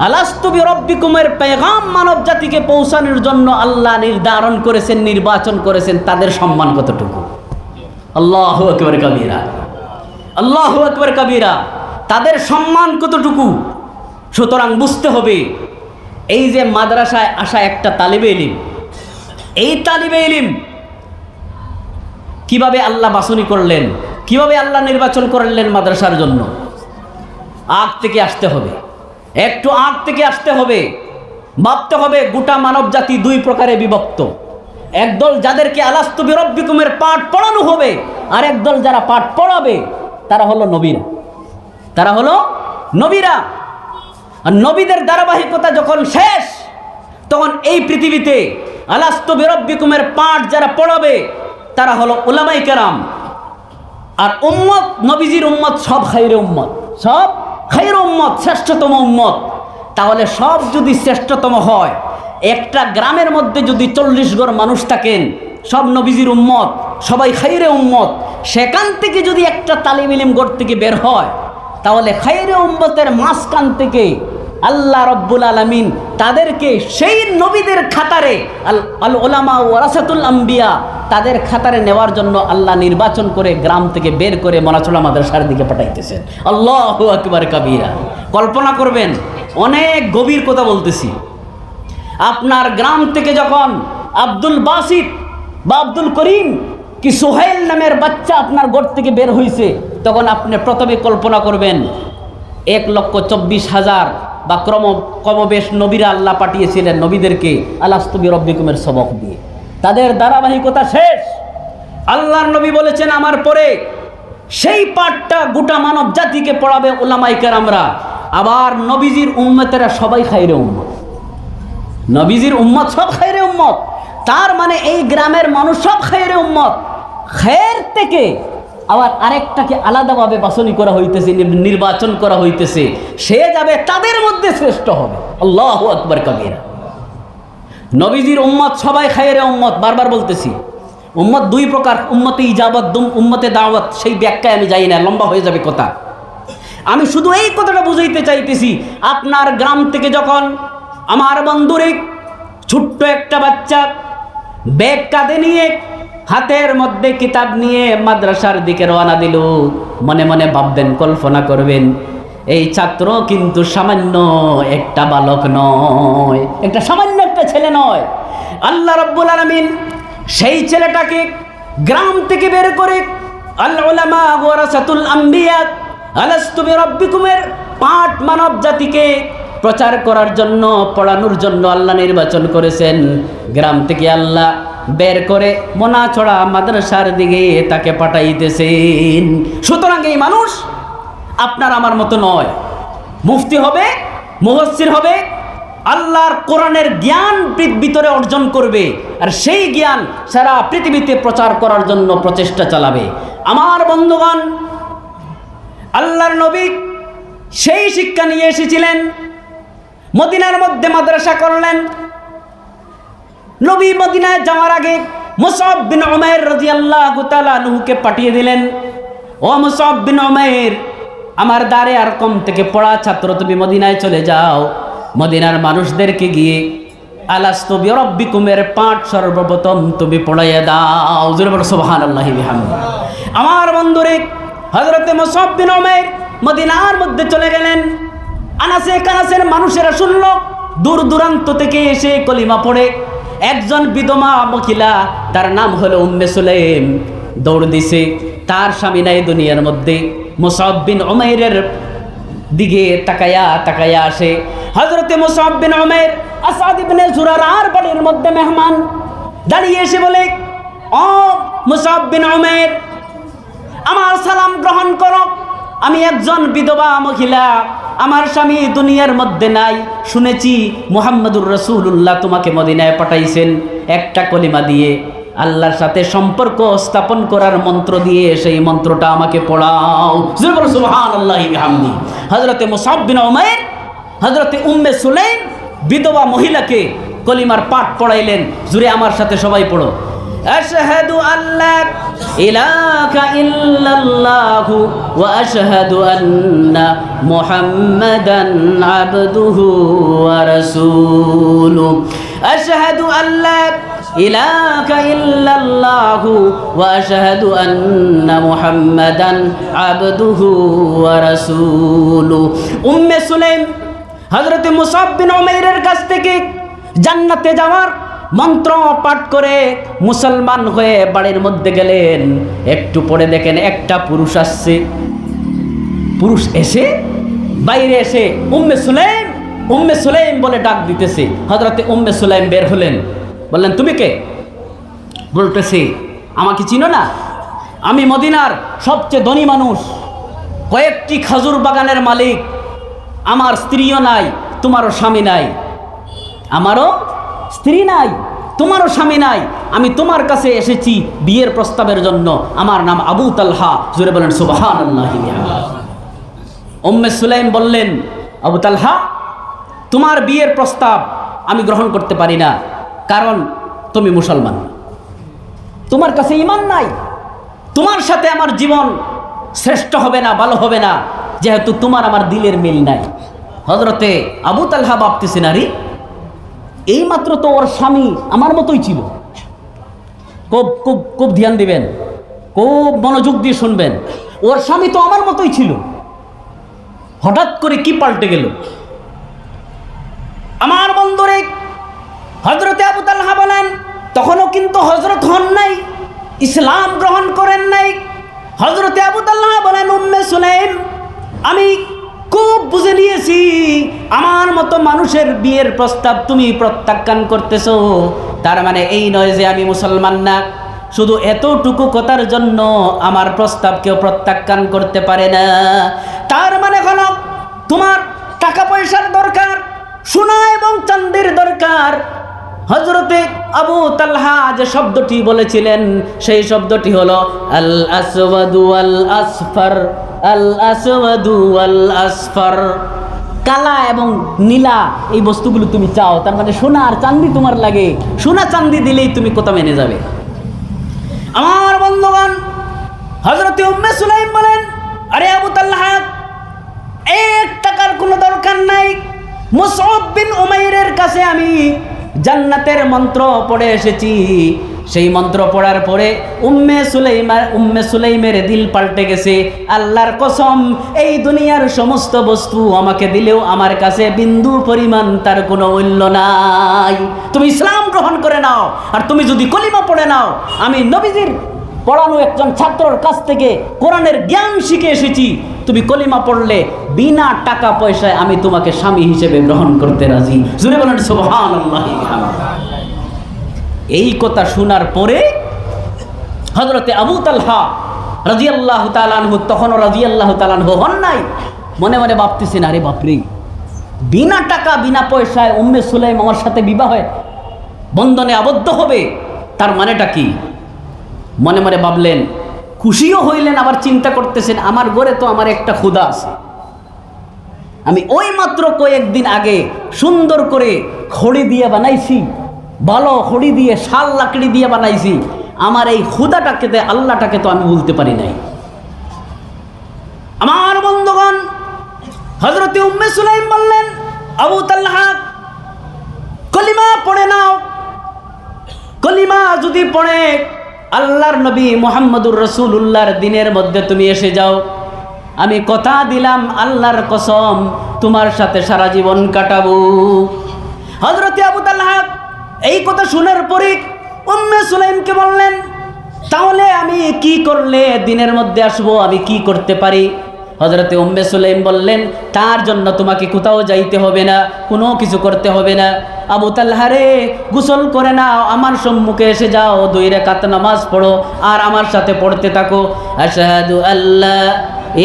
আলাস্তু বিরব্বিকুমের পেগাম মানব জাতিকে পৌঁছানোর জন্য আল্লাহ নির্ধারণ করেছেন, নির্বাচন করেছেন, তাদের সম্মান কতটুকু? আল্লাহু আকবার কাবীরা, আল্লাহু আকবার কাবীরা। তাদের সম্মান কতটুকু? সুতরাং বুঝতে হবে, এই যে মাদ্রাসায় আসা একটা তালিবে ইলম, এই তালিবে ইলম কিভাবে আল্লাহ বাছনি করলেন, কিভাবে আল্লাহ নির্বাচন করলেন মাদ্রাসার জন্য? আগ থেকে আসতে হবে, একটু আগ থেকে আসতে হবে, ভাবতে হবে গোটা মানব জাতি দুই প্রকারে বিভক্ত। একদল যাদেরকে আলাস্তু বিরব্বিকুমের পাঠ পড়ানো হবে, আর একদল যারা পাঠ পড়াবে, তারা হলো নবীরা, তারা হলো নবীরা। আর নবীদের ধারাবাহিকতা যখন শেষ, তখন এই পৃথিবীতে আলাস্তু বিরব্বিকুমের পাঠ যারা পড়াবে, তারা হলো উলামায়ে কেরাম। আর উম্মত, নবীজির উম্মত সব খায়রে উম্মত, সব খায়রে উম্মত, শ্রেষ্ঠতম উম্মত। তাহলে সব যদি শ্রেষ্ঠতম হয়, একটা গ্রামের মধ্যে যদি 40 ঘর মানুষ থাকেন, সব নবীজির উম্মত, সবাই খায়রে উম্মত, সেখান থেকে যদি একটা তালিম ইলম গড় থেকে বের হয়, তাহলে খায়রে উম্মতের মাঝখান থেকে আল্লাহ রব্বুল আলামিন তাদেরকে সেই নবীদের খাতারে আল উলামা ওয়ারাসাতুল আম্বিয়া তাদের খাতারে নেওয়ার জন্য আল্লাহ নির্বাচন করে গ্রাম থেকে বের করে মনাচলা মাদ্রাসার দিকে পাঠাইতেছেন। আল্লাহু আকবার কাবীরা। কল্পনা করবেন, অনেক গভীর কথা বলতেছি। আপনার গ্রাম থেকে যখন আব্দুল বাসিত বা আব্দুল করিম কি সোহেল নামের বাচ্চা আপনার ঘর থেকে বের হয়েছে, তখন আপনি প্রথমে কল্পনা করবেন 1,24,000 বা কমবেশ নবীরা আল্লাহ পাঠিয়েছিলেন নবীদেরকে আলাস্তু বিরব্বিকুমের সবক দিয়ে। তাদের ধারাবাহিকতা শেষ। আল্লাহর নবী বলেছেন আমার পরে সেই পাঠটা গোটা মানব জাতিকে পড়াবে উলামায়ে কেরামরা। আবার নবীজির উম্মতেরা সবাই খায়রে উম্মত, নবীজির উম্মত সব খায়রে উম্মত। তার মানে এই গ্রামের মানুষ সব খায়রে উম্মত। খায়ের থেকে আবার আরেকটাকে আলাদাভাবে বাছনি করা হইতেছে, নির্বাচন করা হইতেছে, সে যাবে তাদের মধ্যে শ্রেষ্ঠ হবে। আল্লাহু আকবার কাবীরা। নবীজির উম্মত সবাই খায়রে উম্মত। বারবার বলতেছি, উম্মত দুই প্রকার, উম্মতে ইজাবত, উম্মতে দাওয়াত। সেই ব্যাখ্যায় আমি যাই না, লম্বা হয়ে যাবে কথা। আমি শুধু এই কথাটা বুঝাইতে চাইতেছি, আপনার গ্রাম থেকে যখন আমার বন্ধুরে ছোট্ট একটা বাচ্চা ব্যাগ কাঁধে নিয়ে হাতের মধ্যে কিতাব নিয়ে মাদ্রাসার দিকে রওনা দিল, মনে মনে ভাববেন, কল্পনা করবেন, এই ছাত্র কিন্তু সামান্য একটা বালক নয়, একটা সামান্য একটা ছেলে নয়। আল্লাহ রাব্বুল আলামিন সেই ছেলেটাকে গ্রাম থেকে বের করে আল উলামা ওয়ারাসাতুল আম্বিয়া আলাস্তু বিরাব্বিকুমের পাঠ মানব জাতিকে প্রচার করার জন্য, পড়ানোর জন্য আল্লাহ নির্বাচন করেছেন। গ্রাম থেকে আল্লাহ বের করে মোনাছড়া মাদ্রাসার দিকে তাকে পাঠাইতেছেন। সুতরাং এই মানুষ আপনার আমার মতো নয়, মুফতি হবে, মুফাসসির হবে, আল্লাহর কোরআনের জ্ঞান ভিতরে অর্জন করবে, আর সেই জ্ঞান সারা পৃথিবীতে প্রচার করার জন্য প্রচেষ্টা চালাবে। আমার বন্ধুগণ, আল্লাহর নবী সেই শিক্ষা নিয়ে এসেছিলেন। মদিনার মধ্যে মাদ্রাসা করলেন। নবী মদিনায় যাওয়ার আগে মুসআব বিন উমাইর রাদিয়াল্লাহু তাআলা আনহুকে পাঠিয়ে দিলেন, ও মুসআব বিন উমাইর, আমার দারে আরকম থেকে পড়া ছাত্র, তুমি মদিনায় চলে যাও, মদিনার মানুষদেরকে গিয়ে আলাস্তু বিরাব্বিকুমের পাঠ সর্বপ্রথম তুমি পড়াইয়া দাও। জোরে বলো সুবহানাল্লাহি বিহামদিহি। আমার বন্ধুরে হযরতে মুসআব বিন উমাইর মদিনার মধ্যে চলে গেলেন। আনাসে কানাসের মানুষেরা শুনল, দূর দূরান্ত থেকে এসে কলিমা পড়ে। একজন বিধবা মহিলা, তার নাম হলো উম্মে সুলাইম, দৌড় দিছে। তার স্বামী নাই দুনিয়ার মধ্যে। মুসআব বিন উমাইরের দিকে তাকায়া তাকায়া আসে। হযরতে মুসআব বিন উমাইর আসাদ ইবনে জুরারার বাড়ির মধ্যে মেহমান, দাঁড়িয়ে এসে বলে, ও মুসআব বিন উমাইর, আমার সালাম গ্রহণ করো। আমি একজন বিধবা মহিলা, আমার স্বামী দুনিয়ার মধ্যে নাই। শুনেছি মুহাম্মদুর রাসূলুল্লাহ তোমাকে মদিনায় পাঠাইছেন একটা কলিমা দিয়ে, আল্লাহর সাথে সম্পর্ক স্থাপন করার মন্ত্র দিয়ে, সেই মন্ত্রটা আমাকে পড়াও। সুবহানাল্লাহি বিহামদিহি। হযরতে মুসআব বিন উমাইর হযরতে উম্মে সুলাইম বিধবা মহিলাকে কলিমার পাঠ পড়াইলেন। জুড়ে আমার সাথে সবাই পড়ো, আশহাদু আল্লা ইলাহা ইল্লাল্লাহু ওয়া আশহাদু আন্না মুহাম্মাদান আবদুহু ওয়া রাসূলুহু। আশহাদু আল্লা ইলাহা ইল্লাল্লাহু ওয়া আশহাদু আন্না মুহাম্মাদান আবদুহু ওয়া রাসূলুহু। উম্মে সুলাইম হযরতে মুসআব বিন উমাইরের কাছ থেকে জান্নাতে যাওয়ার মন্ত্র পাঠ করে মুসলমান হয়ে বাড়ির মধ্যে গেলেন। একটু পরে দেখেন একটা পুরুষ আসছে। পুরুষ এসে বাইরে এসে উম্মে সুলাইম, উম্মে সুলাইম বলে ডাক দিতেছে। হযরতে উম্মে সুলাইম বের হলেন, বললেন, তুমি কে? বলতেছি, আমাকে চিনো না? আমি মদিনার সবচেয়ে ধনী মানুষ, কয়েকটি খাজুর বাগানের মালিক। আমার স্ত্রীও নাই, তোমারও স্বামী নাই। আমারও স্ত্রী নাই, তোমারও স্বামী নাই। আমি তোমার কাছে এসেছি বিয়ের প্রস্তাবের জন্য। আমার নাম আবু তালহা। জোরে বলেন সুবহানাল্লাহি বিহামদিহি। উম্মে সুলাইম বললেন, আবু তালহা, তোমার বিয়ের প্রস্তাব আমি গ্রহণ করতে পারি না, কারণ তুমি মুসলমান, তোমার কাছে ঈমান নাই। তোমার সাথে আমার জীবন শ্রেষ্ঠ হবে না, ভালো হবে না, যেহেতু তোমার আমার দিলের মিল নাই। হযরতে আবু তালহা ভাবতেছেন, আরে এইমাত্র তো ওর স্বামী আমার মতোই ছিল। খুব খুব খুব ধ্যান দিবেন, খুব মনোযোগ দিয়ে শুনবেন। ওর স্বামী তো আমার মতোই ছিল, হঠাৎ করে কি পাল্টে গেল? আমার বন্ধুরে, হযরতে আবু তালহা বলেন, তখনও কিন্তু হযরত হন নাই, ইসলাম গ্রহণ করেন নাই। হযরতে আবু তালহা বলেন, উম্মে সুলাইম, আমি খুব বুঝে নিয়েছি আমার মতো মানুষের বিয়ের প্রস্তাব তুমি প্রত্যাখ্যান করতেছো, তার মানে এই নয় যে আমি মুসলমান না। শুধু এতটুকু কথার জন্য আমার প্রস্তাব কেউ প্রত্যাখ্যান করতে পারে না। তার মানে হলো তোমার টাকা পয়সার দরকার, সোনা এবং চাঁদির দরকার। হযরতে আবু তালহা যে শব্দটি বলেছিলেন সেই শব্দটি হলো আল আসওয়াদু ওয়াল আসফার, আল আসওয়াদু ওয়াল আসফার, কালা এবং নীলা এই বস্তুগুলো তুমি চাও। তার মানে সোনা আর চাঁদি তোমার লাগে, সোনা চাঁদি দিলেই তুমি কোথা মেনে যাবে। আমার বন্ধুগণ, হযরতে উম্মে সুলাইম বলেন, আরে আবু তালহা, 1 টাকার কোনো দরকার নাই। মুসআব বিন উমাইরের কাছে আমি জান্নাতের মন্ত্র পড়ে এসেছি। সেই মন্ত্র পড়ার পরে উম্মে সুলাইমের দিল পাল্টে গেছে। আল্লাহর কসম, এই দুনিয়ার সমস্ত বস্তু আমাকে দিলেও আমার কাছে বিন্দু পরিমাণ তার কোনো মূল্য নাই। তুমি ইসলাম গ্রহণ করে নাও, আর তুমি যদি কলিমা পড়ে নাও, আমি নবীজির পড়ানো একজন ছাত্রর কাছ থেকে কোরআনের জ্ঞান শিখে এসেছি, তুমি কলিমা পড়লে বিনা টাকা পয়সায় আমি তোমাকে স্বামী হিসেবে গ্রহণ করতে রাজি। জোরে বলেন সুবহানাল্লাহ। এই কথা শোনার পরে হযরতে আবু তালহা রাদিয়াল্লাহু তাআলা আনহু, তখনও রাদিয়াল্লাহু তাআলা আনহু হন নাই, মনে মনে ভাবতেছেন, আরে বাপরে, বিনা টাকা বিনা পয়সায় উম্মে সুলাইম আমার সাথে বিবাহে বন্ধনে আবদ্ধ হবে, তার মানেটা কি? মনে মনে ভাবলেন, খুশিও হইলেন, আবার চিন্তা করতেছেন, আমার ঘরে তো আমার একটা ক্ষুধা আছে। আমি ওই মাত্র কয়েকদিন আগে সুন্দর করে খড়ি দিয়ে বানাইছি, ভালো খড়ি দিয়ে শাল লাকড়ি দিয়ে বানাইছি। আমার এই ক্ষুধাটাকে, আল্লাহটাকে তো আমি বলতে পারি নাই। আমার বন্ধুগণ, হযরতে উম্মে সুলাইম বললেন, আবু তালহা, কলিমা পড়ে নাও। কলিমা যদি পড়ে আল্লাহর নবী মুহাম্মদুর রাসূলুল্লাহর দিনের মধ্যে তুমি এসে যাও, আমি কথা দিলাম আল্লাহর কসম তোমার সাথে সারা জীবন কাটাবো। হযরতে আবু তালহা এই কথা শোনার পরে উম্মে সুলাইমকে বললেন, তাহলে আমি কি করলে দিনের মধ্যে আসবো, আমি কি করতে পারি? হযরতে উম্মে সুলাইম বললেন, তার জন্য তোমাকে কোথাও যাইতে হবে না, কোনো কিছু করতে হবে না। আবু তালহা রে, গোসল করে নাও, আমার সম্মুখে এসে যাও, 2 রাকাত নামাজ পড়ো, আর আমার সাথে পড়তে থাকো, আশহাদু আল্লা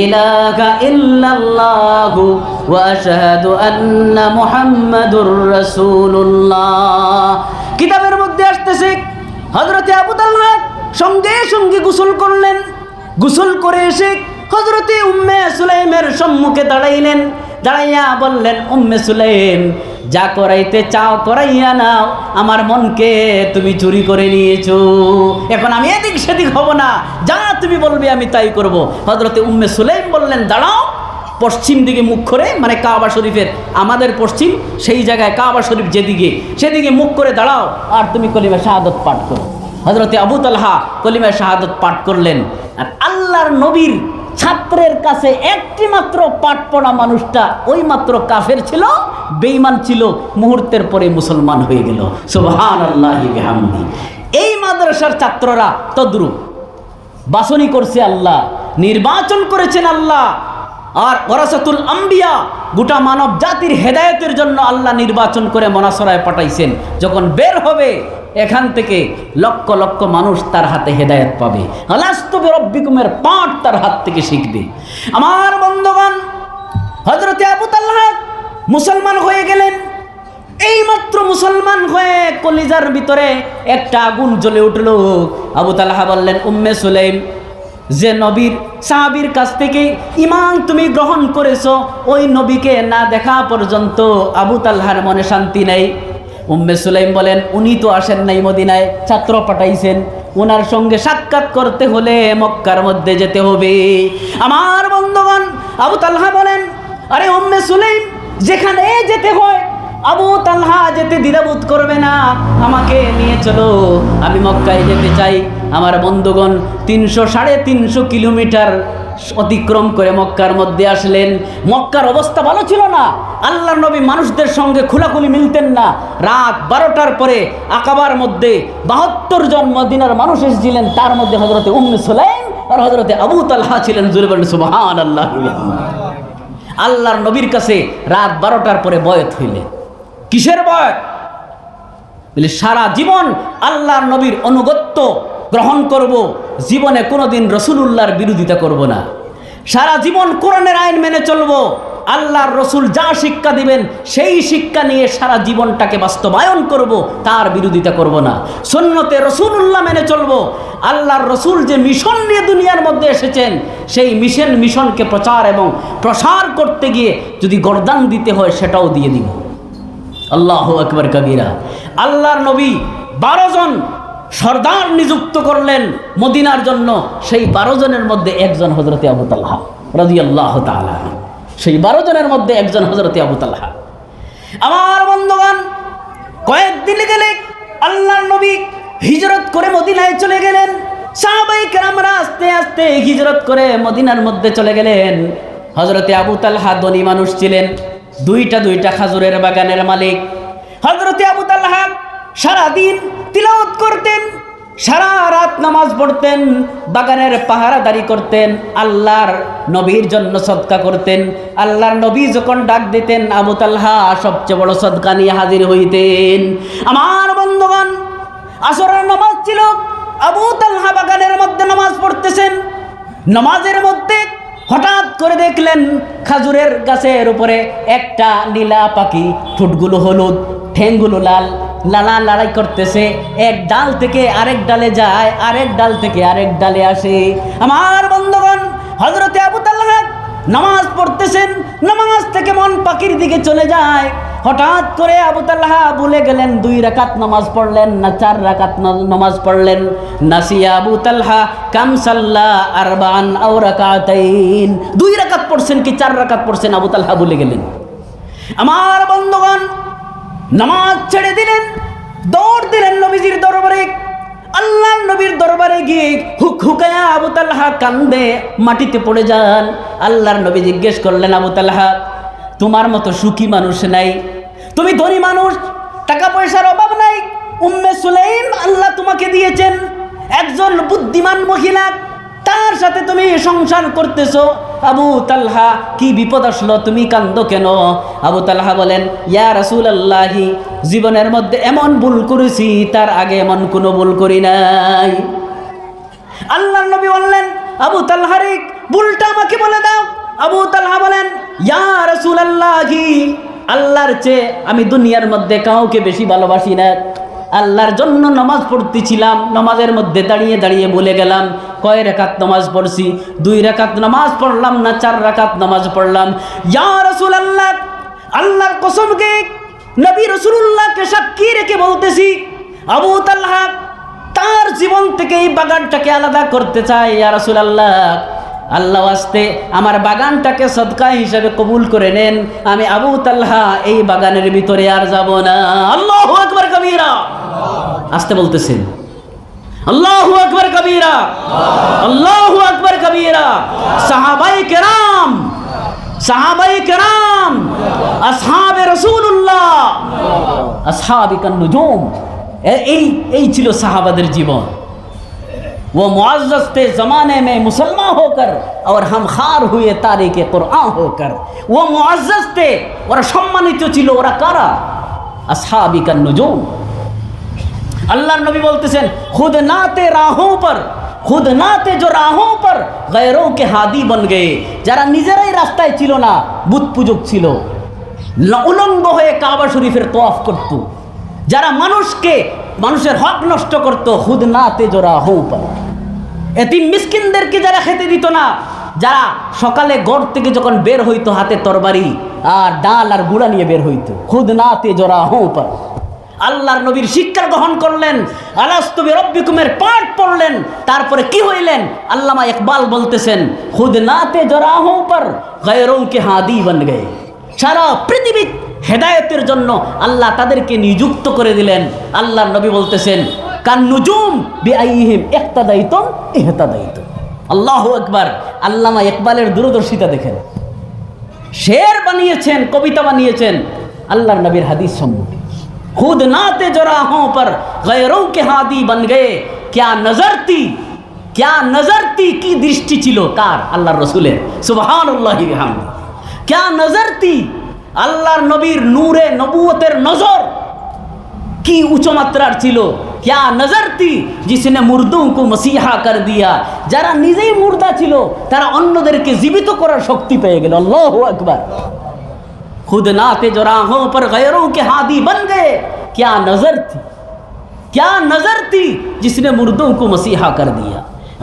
ইলাহা ইল্লাল্লাহু ওয়া আশহাদু আন্না মুহাম্মাদুর রাসূলুল্লাহ। কিতাবের মধ্যে আসতেছে হযরতে আবু তালহা সঙ্গে সঙ্গে গোসল করলেন। গোসল করে এসে হযরতে উম্মে সুলাইমের সম্মুখে দাঁড়াইলেন। দাঁড়াইয়া বললেন, উম্মে সুলাইম, যা করাইতে চাও করাইয়া নাও, আমার মনকে তুমি চুরি করে নিয়েছো, এখন আমি এদিক সেদিক হব না, যা তুমি বলবে আমি তাই করব। হযরতে উম্মে সুলাইম বললেন, দাঁড়াও, পশ্চিম দিকে মুখ করে, মানে কাবা শরীফের আমাদের পশ্চিম, সেই জায়গায় কাবা শরীফ যেদিকে, সেদিকে মুখ করে দাঁড়াও, আর তুমি কলিমা শাহাদাত পাঠ করো। হযরতে আবু তালহা কলিমা শাহাদাত পাঠ করলেন। আর আল্লাহর নবীর ছাত্রের কাছে একটি মাত্র পাঠ পড়া মানুষটা ওই মাত্র কাফের ছিল, বেঈমান ছিল, মুহূর্তের পরে মুসলমান হয়ে গেল। সুবহানাল্লাহি বিহামদি। এই মাদ্রাসার ছাত্ররা তদ্রুপ বাছনি করছে আল্লাহ, নির্বাচন করেছেন আল্লাহ। আর ওয়ারাসাতুল আম্বিয়া, গোটা মানব জাতির হেদায়েতের জন্য আল্লাহ নির্বাচন করে মনাসরায় পাঠাইছেন। যখন বের হবে এখান থেকে লক্ষ লক্ষ মানুষ তার হাতে হেদায়েত পাবে। আলাস্তু বিরব্বিকুমের পাঠ তার হাত থেকে শিখবে। আমার বন্ধুগণ, হযরতে আবু তালহা মুসলমান হয়ে গেলেন। এইমাত্র মুসলমান হয়ে কলিজার ভিতরে একটা আগুন জ্বলে উঠল। আবু তালহা বললেন, উম্মে সুলাইম, যে নবীর সাহাবীর কাছ থেকে ঈমান তুমি গ্রহণ করেছো, ওই নবীকে না দেখা পর্যন্ত আবু তালহার মনে শান্তি নাই। উম্মে সুলাইম বলেন, উনি তো আসেন নাই মদিনায়, ছাত্র পাঠাইছেন, ওনার সঙ্গে সাক্ষাৎ করতে হলে মক্কার মধ্যে যেতে হবে। আমার বন্ধুগণ, আবু তালহা বলেন, আরে উম্মে সুলাইম, যেখানে যেতে হয় আবু তালহা যেতে দ্বিধাবোধ করবে না, আমাকে নিয়ে চলো, আমি মক্কায় যেতে চাই। আমার বন্ধুগণ 300-350 কিলোমিটার অতিক্রম করে মক্কার মধ্যে আসলেন। মক্কার অবস্থা ভালো ছিল না, আল্লাহর নবী মানুষদের সঙ্গে খোলাখুলি মিলতেন না। রাত 12টার পরে আকাবার মধ্যে 72 জন মদিনার মানুষ এসেছিলেন, তার মধ্যে হযরতে উম্মে সুলাইম আর হযরতে আবু তালহা ছিলেন। জোরে বলেন সুবহানাল্লাহ। আল্লাহর নবীর কাছে রাত 12টার পরে বয়ত হইলেন। কিসের বয়ত? বলে সারা জীবন আল্লাহর নবীর অনুগত্য গ্রহণ করব, জীবনে কোনোদিন রাসূলুল্লাহর বিরোধিতা করব না, সারা জীবন কোরআনের আইন মেনে চলব, আল্লাহর রসুল যা শিক্ষা দিবেন সেই শিক্ষা নিয়ে সারা জীবনটাকে বাস্তবায়ন করব, তার বিরোধিতা করব না, সুন্নতে রাসূলুল্লাহ মেনে চলব। আল্লাহর রসুল যে মিশন নিয়ে দুনিয়ার মধ্যে এসেছেন সেই মিশনকে প্রচার এবং প্রসার করতে গিয়ে যদি গর্দান দিতে হয় সেটাও দিয়ে দিব। আল্লাহু আকবার কবীরা। আল্লাহর নবী 12 জন সর্দার নিযুক্ত করলেন মদিনার জন্য, সেই 12 জনের মধ্যে একজন হযরতে আবু তালহা রাদিয়াল্লাহু তাআলা। সেই 12 জনের মধ্যে একজন হযরতে আবু তালহা। আমার বন্ধুগণ, কয়েকদিন গেলে আল্লাহর নবী হিজরত করে মদিনায় চলে গেলেন। সাহাবায়ে কেরামরা আস্তে আস্তে হিজরত করে মদিনার মধ্যে চলে গেলেন। হযরতে আবু তালহা ধনী মানুষ ছিলেন, দুইটা খাজুরের বাগানের মালিক। হযরতে আবু তালহা সারাদিন তিলাওয়াত করতেন, সারা রাত নামাজ পড়তেন, বাগানের পাহারাদারি করতেন, আল্লাহর নবীর জন্য সদকা করতেন। আল্লাহর নবী যখন ডাক দিতেন আবু তালহা সবচেয়ে বড় সদকা নিয়ে হাজির হইতেন। আমার বন্ধুগণ, আসরের নামাজ ছিল, আবু তালহা বাগানের মধ্যে নামাজ পড়তেছেন। নামাজের মধ্যে হঠাৎ করে দেখলেন খাজুরের গাছের উপরে একটা নীলা পাখি, ঠোঁটগুলো হলুদ, ঠ্যাংগুলো লাল, লড়াই করতেছে। এক ডাল থেকে আরেক ডালে যায়, আরেক ডাল থেকে আরেক ডালে আসে। আমার বন্ধুগণ, হযরতে আবু তালহা নামাজ পড়তেছেন, নামাজ থেকে মন পাখির দিকে চলে যায়। হঠাৎ করে আবু তালহা ভুলে গেলেন 2 রাকাত নামাজ পড়লেন না 4 রাকাত নামাজ পড়লেন। নাসিয়া আবু তালহা কাম সাল্লা আরবান আও রাকাতাইন, 2 রাকাত পড়ছেন কি 4 রাকাত পড়ছেন আবু তালহা ভুলে গেলেন। আমার বন্ধুগণ, নামাজ ছেড়ে দিলেন, দৌড় দিলেন নবীজির দরবারে। আল্লাহর নবীর দরবারে গিয়ে হুকায়া আবু তালহা কান্দে মাটিতে পড়ে যান। আল্লাহর নবী জিজ্ঞেস করলেন, আবু তালহা, তোমার মতো সুখী মানুষ নাই, তুমি ধনী মানুষ, টাকা পয়সার অভাব নাই। উম্মে সুলাইম আল্লাহ তোমাকে দিয়েছেন, একজন বুদ্ধিমান মহিলা, তার সাথে তুমি সংসার করতেছো। আবু তালহা, কি বিপদ আসলো, তুমি কান্দো কেন? আবু তালহা বলেন, ইয়া রাসূলুল্লাহি, জীবনের মধ্যে এমন ভুল করেছি তার আগে এমন কোনো ভুল করি নাই। আল্লাহর নবী বললেন, আবু তালহারে ভুলটা আমাকে বলে দাও। আবু তালহা বলেন, ইয়া রাসূলুল্লাহি, আল্লাহর চেয়ে আমি দুনিয়ার মধ্যে কাউকে বেশি ভালোবাসি না। আল্লাহর জন্য নামাজ পড়তেছিলাম, নামাজের মধ্যে দাঁড়িয়ে দাঁড়িয়ে ভুলে গেলাম কয় রাকাত নামাজ পড়ছি। 2 রাকাত নামাজ পড়লাম না 4 রাকাত নামাজ পড়লাম। ইয়া রাসূলুল্লাহ, আল্লাহর কসমকে নবী রাসূলুল্লাহকে সাক্ষী রেখে বলতেছি, আবু তালহা তার জীবন থেকে এই বাগানটাকে আলাদা করতে চায়। ইয়া রাসূলুল্লাহ, আল্লাহ ওয়াস্তে আমার বাগানটাকে সদকা হিসেবে কবুল করে নেন, আমি আবু তালহা এই বাগানের ভিতরে আর যাব না। আল্লাহু আকবার কবীরা, আস্তে বলতেছেন, আল্লাহু আকবার কবীরা, আল্লাহু আকবার কবীরা। সাহাবায়ে কেরাম, আসহাবে রাসূলুল্লাহ, আসহাবিকান নুজুম, এই ছিল সাহাবাদের জীবন। वो मुअज़्ज़ज़ थे ज़माने में मुसलमान होकर और हम खार हुए तारीके कुरआन होकर। वो मुअज़्ज़ज़ थे, ওরা সম্মানিত ছিল। ওরা কারা? আসহাবিকান নুজুম। আল্লাহর নবী বলতেছেন, खुद नाते राहों पर, खुद नाते जो राहों पर गैरों के हादी बन गए। যারা নিজেরাই রাস্তায় ছিল না, বুত পূজক ছিল, উলঙ্গ হয়ে কাবা শরীফের তওয়াফ করত, যারা মানুষের হক নষ্ট করত, খুদ নাতে জোরা হৌপা। এতিম মিসকিনদেরকে যারা খেতে দিত না, যারা সকালে ঘর থেকে যখন বের হইতো হাতে তরবারি আর ডাল আর গুড়া নিয়ে বের হইতো, খুদ নাতে জোরা হৌপা। আল্লাহর নবীর শিক্ষা গ্রহণ করলেন, আলাস্তু বিরব্বিকুমের পাঠ পড়লেন, তারপরে কি হইলেন? আল্লামা ইকবাল বলতেছেন, খুদ নাতে জোরা হৌপা গয়রোं के हादी बन गए। সারা পৃথিবী হেদায়েতের জন্য আল্লাহ তাদেরকে নিযুক্ত করে দিলেন। আল্লাহর নবী বলতেছেন কান্নুজুম বিআইহিম ইহতাদাইতুম ইহতাদাইতুম। আল্লাহু আকবার। আল্লামা ইকবালের দূরদর্শিতা দেখেন, শের বানিয়েছেন, কবিতা বানিয়েছেন আল্লাহর নবীর হাদিস সম্মুখে। খুদ নাতে জরাहों पर गैरों के हादी बन गए, क्या नजर थी की दृष्টি ছিল কার? আল্লাহর রাসূলের। সুবহানাল্লাহি বিহামদি। क्या नजर थी, আল্লাহর নবীর নূরে নবুয়তের নজর কি উচ্চ মাত্রার ছিল। क्या नजर थी जिसने मुर्दों को मसीहा कर दिया, যারা নিজেই মুর্দা ছিল তারা অন্যদেরকে জীবিত করার শক্তি পেয়ে গেল। আল্লাহু আকবার। खुद नाते जोराहों पर गैरों के हादी बन गए, क्या नजर थी जिसने मुर्दों को मसीहा कर दिया।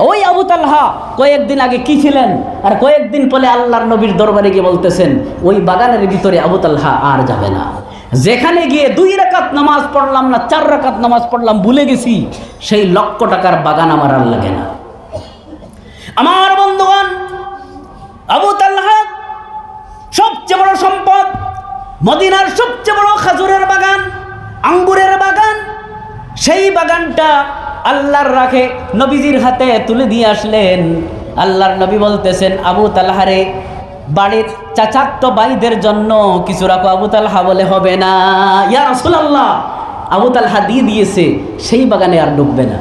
ওই আবু তালহা কয়েকদিন আগে কি ছিলেন, আর কয়েকদিন পরে আল্লাহর নবীর দরবারে গিয়ে বলতেছেন ওই বাগানের ভিতরে আবু তালহা আর যাবে না। যেখানে গিয়ে 2 রাকাত নামাজ পড়লাম না 4 রাকাত নামাজ পড়লাম ভুলে গেছি, সেই লক্ষ টাকার বাগান আমার আর লাগে না। আমার বন্ধুগণ, আবু তালহা সবচেয়ে বড় সম্পদ, মদিনার সবচেয়ে বড় খাজুরের বাগান, আঙ্গুরের বাগান, সেই বাগানটা আল্লাহর রাখে নবীজির হাতে তুলে দিয়ে আসলেন। আল্লাহর নবী বলতেছেন আবু তালহারে বাড়ির চাচাতো ভাইদের জন্য কিছু রাখো। আবু তালহা বলে হবে না ইয়া রাসূলুল্লাহ। আবু তালহা দিয়ে দিয়েছে, সেই বাগানে আর ঢুকবে না।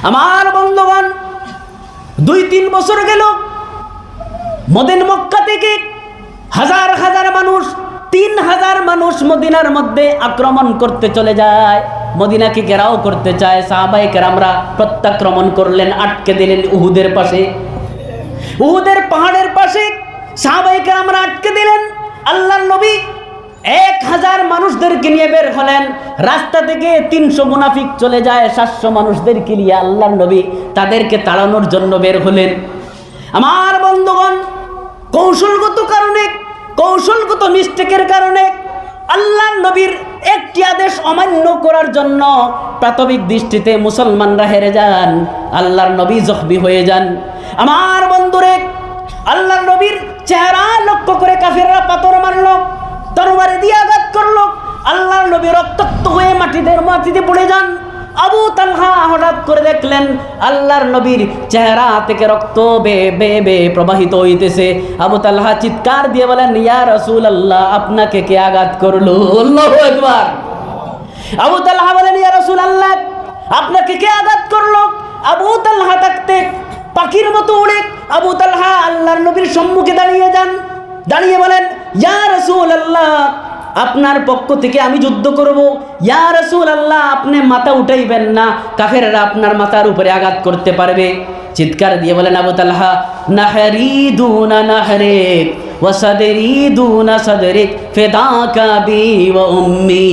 আমার বন্ধুগণ, 2-3 বছর গেল, মক্কা থেকে হাজার হাজার মানুষ, 3000 মানুষ মদিনার মধ্যে আক্রমণ করতে চলে যায়, মদিনাকে ঘেরাও করতে চায়। সাহাবায়ে কেরামরা প্রত্যাক্রমণ করলেন, আটকে দিলেন উহুদের পাশে, উহুদের পাহাড়ের পাশে সাহাবায়ে কেরামরা আটকে দিলেন। আল্লাহর নবী 1000 মানুষদেরকে নিয়ে বের হলেন। রাস্তা থেকে 300 মুনাফিক চলে যায়, 700 মানুষদেরকে নিয়ে আল্লাহর নবী তাদেরকে তাড়ানোর জন্য বের হলেন। আমার বন্ধুগণ, কৌশলগত কারণে, কৌশলগত মিস্টেকের কারণে আল্লাহর নবীর একটি আদেশ অমান্য করার জন্য প্রাথমিক দৃষ্টিতে মুসলমানরা হেরে যান, আল্লাহর নবী জখমি হয়ে যান। আমার বন্ধুরে, আল্লাহর নবীর চেহারা লক্ষ্য করে কাফেররা পাথর মারলো, তরবারি দিয়ে আঘাত করলো। আল্লাহর নবী রক্তাক্ত হয়ে মাটিতে পড়ে যান। আবু তালহা হঠাৎ করে দেখলেন আল্লাহর নবীর চেহারা থেকে রক্ত বে প্রবাহিত হইতেছে। আবু তালহা চিৎকার দিয়ে বলেন ইয়া রাসূলুল্লাহ, আপনাকে কে আঘাত করলো? আল্লাহু আকবার। আবু তালহা বলেন ইয়া রাসূলুল্লাহ, আপনাকে কে আঘাত করলো? আবু তালহা থাকতে পাখির মতো উড়ে আবু তালহা আল্লাহর নবীর সম্মুখে দাঁড়িয়ে যান, দাঁড়িয়ে বলেন ইয়া রাসূলুল্লাহ, আপনার পক্ষ থেকে আমি যুদ্ধ করব। ইয়া রাসূলুল্লাহ, আপনি মাথা উঠাইবেন না, কাফেররা আপনার মাথার উপরে আঘাত করতে পারবে। চিৎকার দিয়ে বলেন আবু তালহা নাহরি দুনা নাহরিক ওয়া সাদরি দুনা সাদরিক ফিদাকা বি ওয়া উম্মি।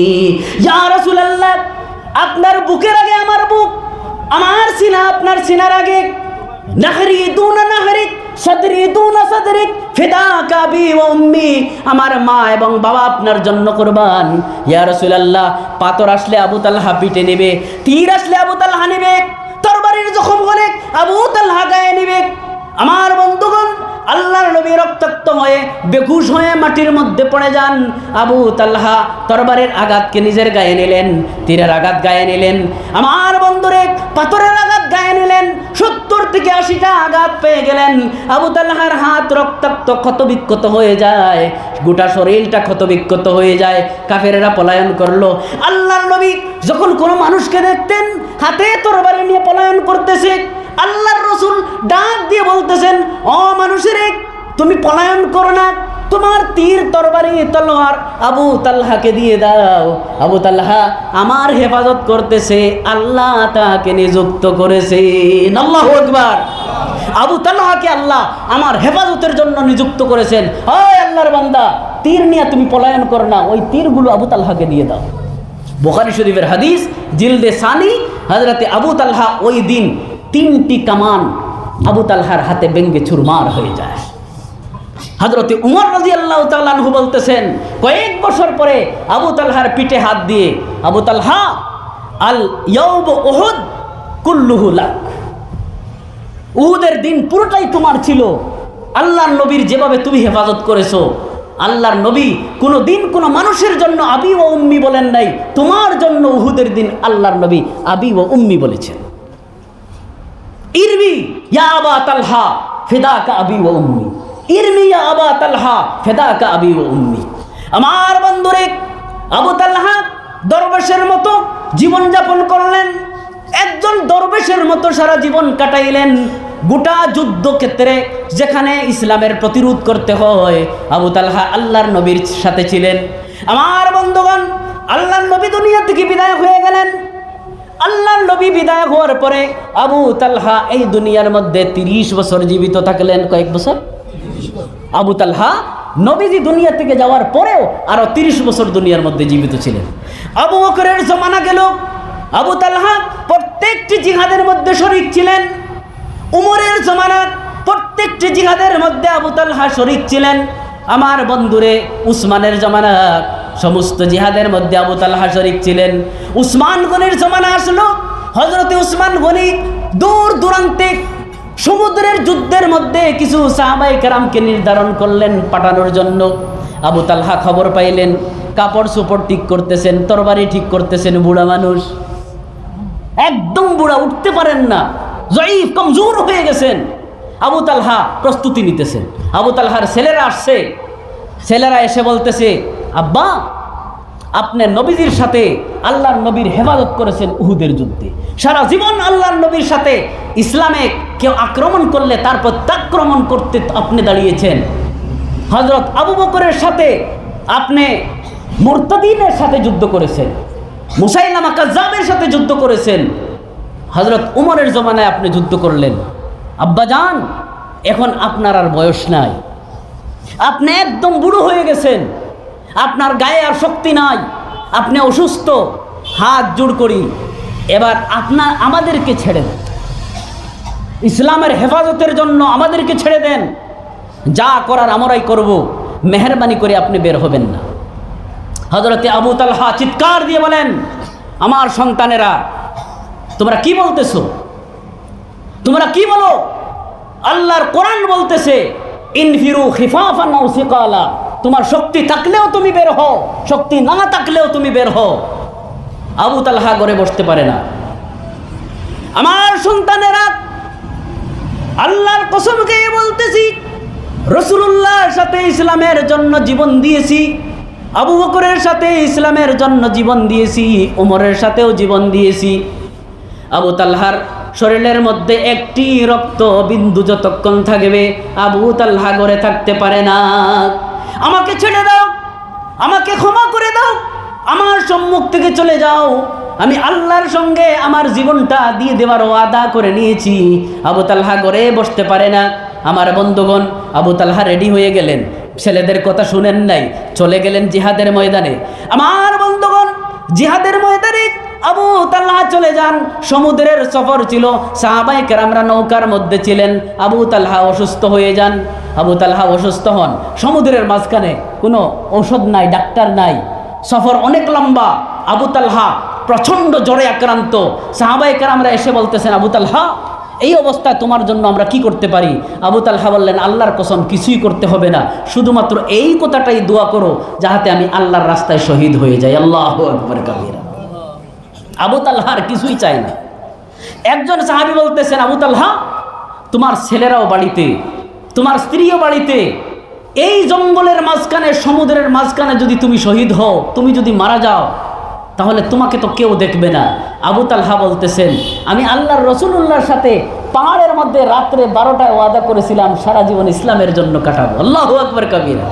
ইয়া রাসূলুল্লাহ, আপনার বুকের আগে আমার বুক, আমার সিনা আপনার সিনার আগে। নাহরি দুনা নাহরিক সাদরি দুনা সাদরিক ফিদাকা বি ওয়া উম্মি, আমার মা এবং বাবা আপনার জন্য কুরবান। ইয়া রাসূলুল্লাহ, পাথর আসলে আবু তালহা পিটে নেবে, তীর আসলে আবু তালহা নেবে, তরবারির জখম হলে আবু তালহা গায়ে নেবে। আমার বন্ধুগণ, আল্লাহর নবী রক্তাক্ত হয়ে বেহুশ হয়ে মাটির মধ্যে পড়ে যান। আবু তালহা তরবারের আঘাতকে নিজের গায়ে নিলেন, তীরের আঘাত গায়ে নিলেন। আমার বন্ধুরে, পাথরের আঘাত গায়ে নিলেন, 70 থেকে 80টা আঘাত পেয়ে গেলেন। আবু তালহার হাত রক্তাক্ত ক্ষতবিক্ষত হয়ে যায়, গোটা শরীরটা ক্ষতবিক্ষত হয়ে যায়। কাফেরেরা পলায়ন করলো। আল্লাহর নবী যখন কোনো মানুষকে দেখতেন হাতে তরবারি নিয়ে পলায়ন করতেছে, আল্লাহর রাসূল ডাক দিয়ে বলতেছেন ও মানুষের, তুমি পলায়ন করো না, তোমার তীর তরবারি তলোয়ার আবু তালহাকে দিয়ে দাও। আবু তালহা আমার হেফাজত করতেছে, আল্লাহ তাকে নিযুক্ত করেছেন। আল্লাহু আকবার। আবু তালহাকে আল্লাহ আমার হেফাজতের জন্য নিযুক্ত করেছেন। ওই আল্লাহর বান্দা, তীর নিয়ে তুমি পলায়ন করো না, ওই তীরগুলো আবু তালহাকে দিয়ে দাও। বুখারী শরীফের হাদিস, জিলদে সানি, হযরতে আবু তালহা ওই দিন 3টি কামান আবু তালহার হাতে ভেঙে চুরমার হয়ে যায়। হযরতে উমর রাদিয়াল্লাহু তাআলা আনহু বলতেছেন, কয়েক বছর পরে আবু তালহার পিঠে হাত দিয়ে আবু তালহা, আল ইয়াউম উহুদ কুল্লুহু লাক, উহুদের দিন পুরোটাই তোমার ছিল। আল্লাহর নবীর যেভাবে তুমি হেফাজত করেছো, আল্লাহর নবী কোনো দিন কোনো মানুষের জন্য আবি ও উম্মি বলেন নাই, তোমার জন্য উহুদের দিন আল্লাহর নবী আবি ও উম্মি বলেছেন। ইরমি ইয়া আবা তালহা ফিদাকা আবি ও উম্মি, ইরমি ইয়া আবা তালহা ফিদাকা আবি ও উম্মি। আমার বন্ধুরে, আবু তালহা দরবেশের মতো জীবন যাপন করলেন, একজন দরবেশের মতো সারা জীবন কাটাইলেন। গোটা যুদ্ধক্ষেত্রে যেখানে ইসলামের প্রতিরোধ করতে হয়, আবু তালহা আল্লাহর নবীর সাথে ছিলেন। আমার বন্ধুগণ, আল্লাহর নবী দুনিয়া থেকে বিদায় হয়ে গেলেন। আল্লাহর নবী বিদায় হওয়ার পরে আবু তালহা এই দুনিয়ার মধ্যে 30 বছর জীবিত থাকলেন। কয়েক বছর? আবু তালহা নবীজি দুনিয়া থেকে যাওয়ার পরেও আরো 30 বছর দুনিয়ার মধ্যে জীবিত ছিলেন। আবু বকরের জমানা গেল, আবু তালহা প্রত্যেকটি জিহাদের মধ্যে শরীক ছিলেন। উমরের জমানা প্রত্যেকটি জিহাদের মধ্যে আবু তালহা শরীক ছিলেন। আমার বন্ধুরে, উসমানের জমানা সমস্ত জিহাদের মধ্যে আবু তালহা শরীক ছিলেন। উসমান গনির জমানা আসলো, হযরতে উসমান গনি দূর দূরান্তে সমুদ্রের যুদ্ধের মধ্যে কিছু সাহাবায়ে কেরামকে নির্ধারণ করলেন পাঠানোর জন্য। আবু তালহা খবর পাইলেন, কাপড় চোপড় ঠিক করতেছেন, তরবারি ঠিক করতেছেন। বুড়া মানুষ, একদম বুড়া, উঠতে পারেন না, জয়ীফ কমজোর হয়ে গেছেন। আবু তালহা প্রস্তুতি নিতেছেন। আবু তালহার ছেলেরা আসছে, ছেলেরা এসে বলতেছে, আব্বা আপনি নবীজির সাথে আল্লাহর নবীর হেফাজত করেছেন উহুদের যুদ্ধে, সারা জীবন আল্লাহর নবীর সাথে ইসলামে কেউ আক্রমণ করলে তার প্রত্যাক্রমণ করতে আপনি দাঁড়িয়েছেন। হযরত আবু বকরের সাথে আপনি মুরতাদিনের সাথে যুদ্ধ করেছেন, মুসাইলামা কাজ্জাবের সাথে যুদ্ধ করেছেন, হযরত উমরের জমানায় আপনি যুদ্ধ করলেন। আব্বাজান, এখন আপনার আর বয়স নাই, আপনি একদম বুড়ো হয়ে গেছেন, আপনার গায়ে আর শক্তি নাই, আপনি অসুস্থ। হাত জোড় করি, এবার আমাদেরকে ছেড়ে দেন, ইসলামের হেফাজতের জন্য আমাদেরকে ছেড়ে দেন, যা করার আমরাই করব, মেহেরবানি করে আপনি বের হবেন না। হযরতে আবু তালহা চিৎকার দিয়ে বলেন, আমার সন্তানেরা, তোমরা কি বলতেছো? তোমরা কি বলো? আল্লাহর কোরআন বলতেছে, ইনফিরু খিফাফান আও সিকালা, তোমার শক্তি থাকলেও তুমি বের হও, শক্তি না থাকলেও তুমি বের হও। আবু তালহা ঘরে বসতে পারে না। আমার সন্তানেরা, আল্লাহর কসম খেয়ে বলতেছি, রাসূলুল্লাহর সাথে ইসলামের জন্য জীবন দিয়েছি, আবু বকরের সাথে ইসলামের জন্য জীবন দিয়েছি, উমরের সাথেও জীবন দিয়েছি। আবু তালহার শরীরের মধ্যে একটি রক্ত বিন্দু যতক্ষণ থাকবে, আবু তালহা ঘরে থাকতে পারে না। আমাকে ছেড়ে দাও, আমাকে ক্ষমা করে দাও, আমার সম্মুখ থেকে চলে যাও, আমি আল্লাহর সঙ্গে আমার জীবনটা দিয়ে দেওয়ার ওয়াদা করে নিয়েছি। আবু তালহা ঘরে বসতে পারে না। আমার বন্ধুগণ, আবু তালহা রেডি হয়ে গেলেন, ছেলেদের কথা শুনেন নাই, চলে গেলেন জিহাদের ময়দানে। আমার বন্ধুগণ, জিহাদের ময়দানে আবু তালহা চলে যান। সমুদ্রের সফর ছিল, সাহাবায়ে কেরামরা নৌকার মধ্যে ছিলেন। আবু তালহা অসুস্থ হয়ে যান। আবু তালহা অসুস্থ হন, সমুদ্রের মাঝখানে কোনো ঔষধ নাই, ডাক্তার নাই, সফর অনেক লম্বা। আবু তালহা প্রচণ্ড জ্বরে আক্রান্ত। সাহাবায়ে কেরামরা এসে বলতেছেন, আবু তালহা, এই অবস্থায় তোমার জন্য আমরা কি করতে পারি? আবু তালহা বললেন, আল্লাহর কসম কিছুই করতে হবে না, শুধুমাত্র এই কথাটাই দোয়া করো যাহাতে আমি আল্লাহর রাস্তায় শহীদ হয়ে যাই। আল্লাহু আকবার কাবীরা। আবু তালহার কিছুই চাই না। একজন সাহাবী বলতেছেন, আবু তালহা, তোমার ছেলেরাও বাড়িতে, তোমার স্ত্রীও বাড়িতে, এই জঙ্গলের মাঝখানে, সমুদ্রের মাঝখানে যদি তুমি শহীদ হও, তুমি যদি মারা যাও, তাহলে তোমাকে তো কেউ দেখবে না। আবু তালহা বলতেছেন, আমি আল্লাহর রাসূলুল্লাহর সাথে পাহাড়ের মধ্যে রাত্রে 12টায় ওয়াদা করেছিলাম সারা জীবন ইসলামের জন্য কাটাবো। আল্লাহু আকবার কাবীরা।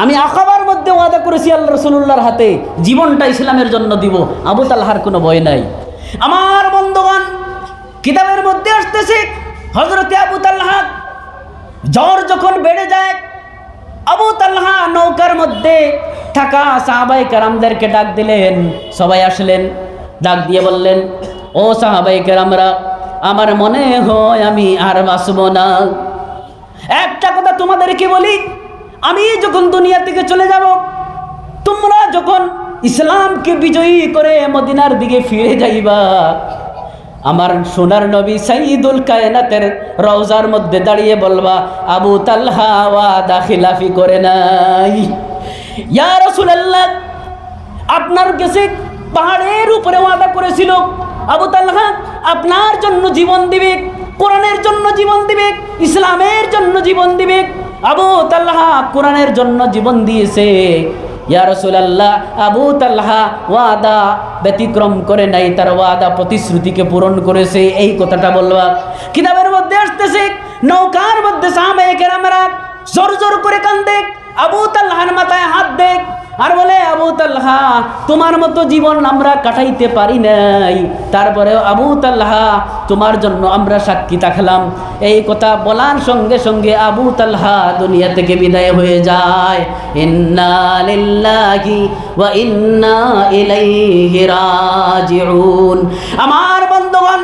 আমি আকাবার মধ্যে ওয়াদা করেছি আল্লাহ রাসূলুল্লাহর হাতে জীবনটা ইসলামের জন্য দিব। আবু তালহার কোনো ভয় নাই। আমার বন্ধুগণ, কিতাবের মধ্যে আসতেছে, হযরতে আবু তালহা জ্বর যখন বেড়ে যায়, আবু তালহা নৌকার মধ্যে থাকা সাহাবায়ে কেরামদেরকে ডাক দিলেন। সবাই আসলেন, ডাক দিয়ে বললেন, ও সাহাবায়ে কেরামরা, আমার মনে হয় আমি আর বাঁচব না। একটা কথা তোমাদেরকে বলি, আমি যখন দুনিয়া থেকে চলে যাব, তোমরা যখন ইসলামকে বিজয়ী করে মদিনার দিকে ফিরে যাইবা, আমার সোনার নবী সাইয়্যিদুল কায়নাতের রওজার মধ্যে দাঁড়িয়ে বলবা, আবু তালহা ওয়াদা খিলাফি করে নাই। ইয়া রাসূলুল্লাহ, আপনার কাছে পাহাড়ের উপরে ওয়াদা করেছিল আবু তালহা আপনার জন্য জীবন দিবে, কোরআনের জন্য জীবন দিবে, ইসলামের জন্য জীবন দিবে। আবু তালহা কোরআনের জন্য জীবন দিয়েছে। ইয়া রাসূলুল্লাহ, আবু তালহা ওয়াদা ব্যতিক্রম করে নাই, তার ওয়াদা প্রতিশ্রুতিকে পূরণ করেছে। এই কথাটা বলবা। কিতাবের মধ্যে আসতেছে, নৌকার মধ্যে সাহাবায়ে কেরামরা জোর জোর করে কান্দে, আবু তালহার মাথায় হাত দেখ আর বলে, আবু তালহা তোমার মতো জীবন আমরা কাটাইতে পারি নাই, তারপরেও আবু তালহা তোমার জন্য আমরা সাক্ষী থাকলাম। এই কথা বলার সঙ্গে সঙ্গে আবু তালহা দুনিয়া থেকে বিদায় হয়ে যায়। ইন্না লিল্লাহি ওয়া ইন্না ইলাইহি রাজিউন। আমার বন্ধুগণ,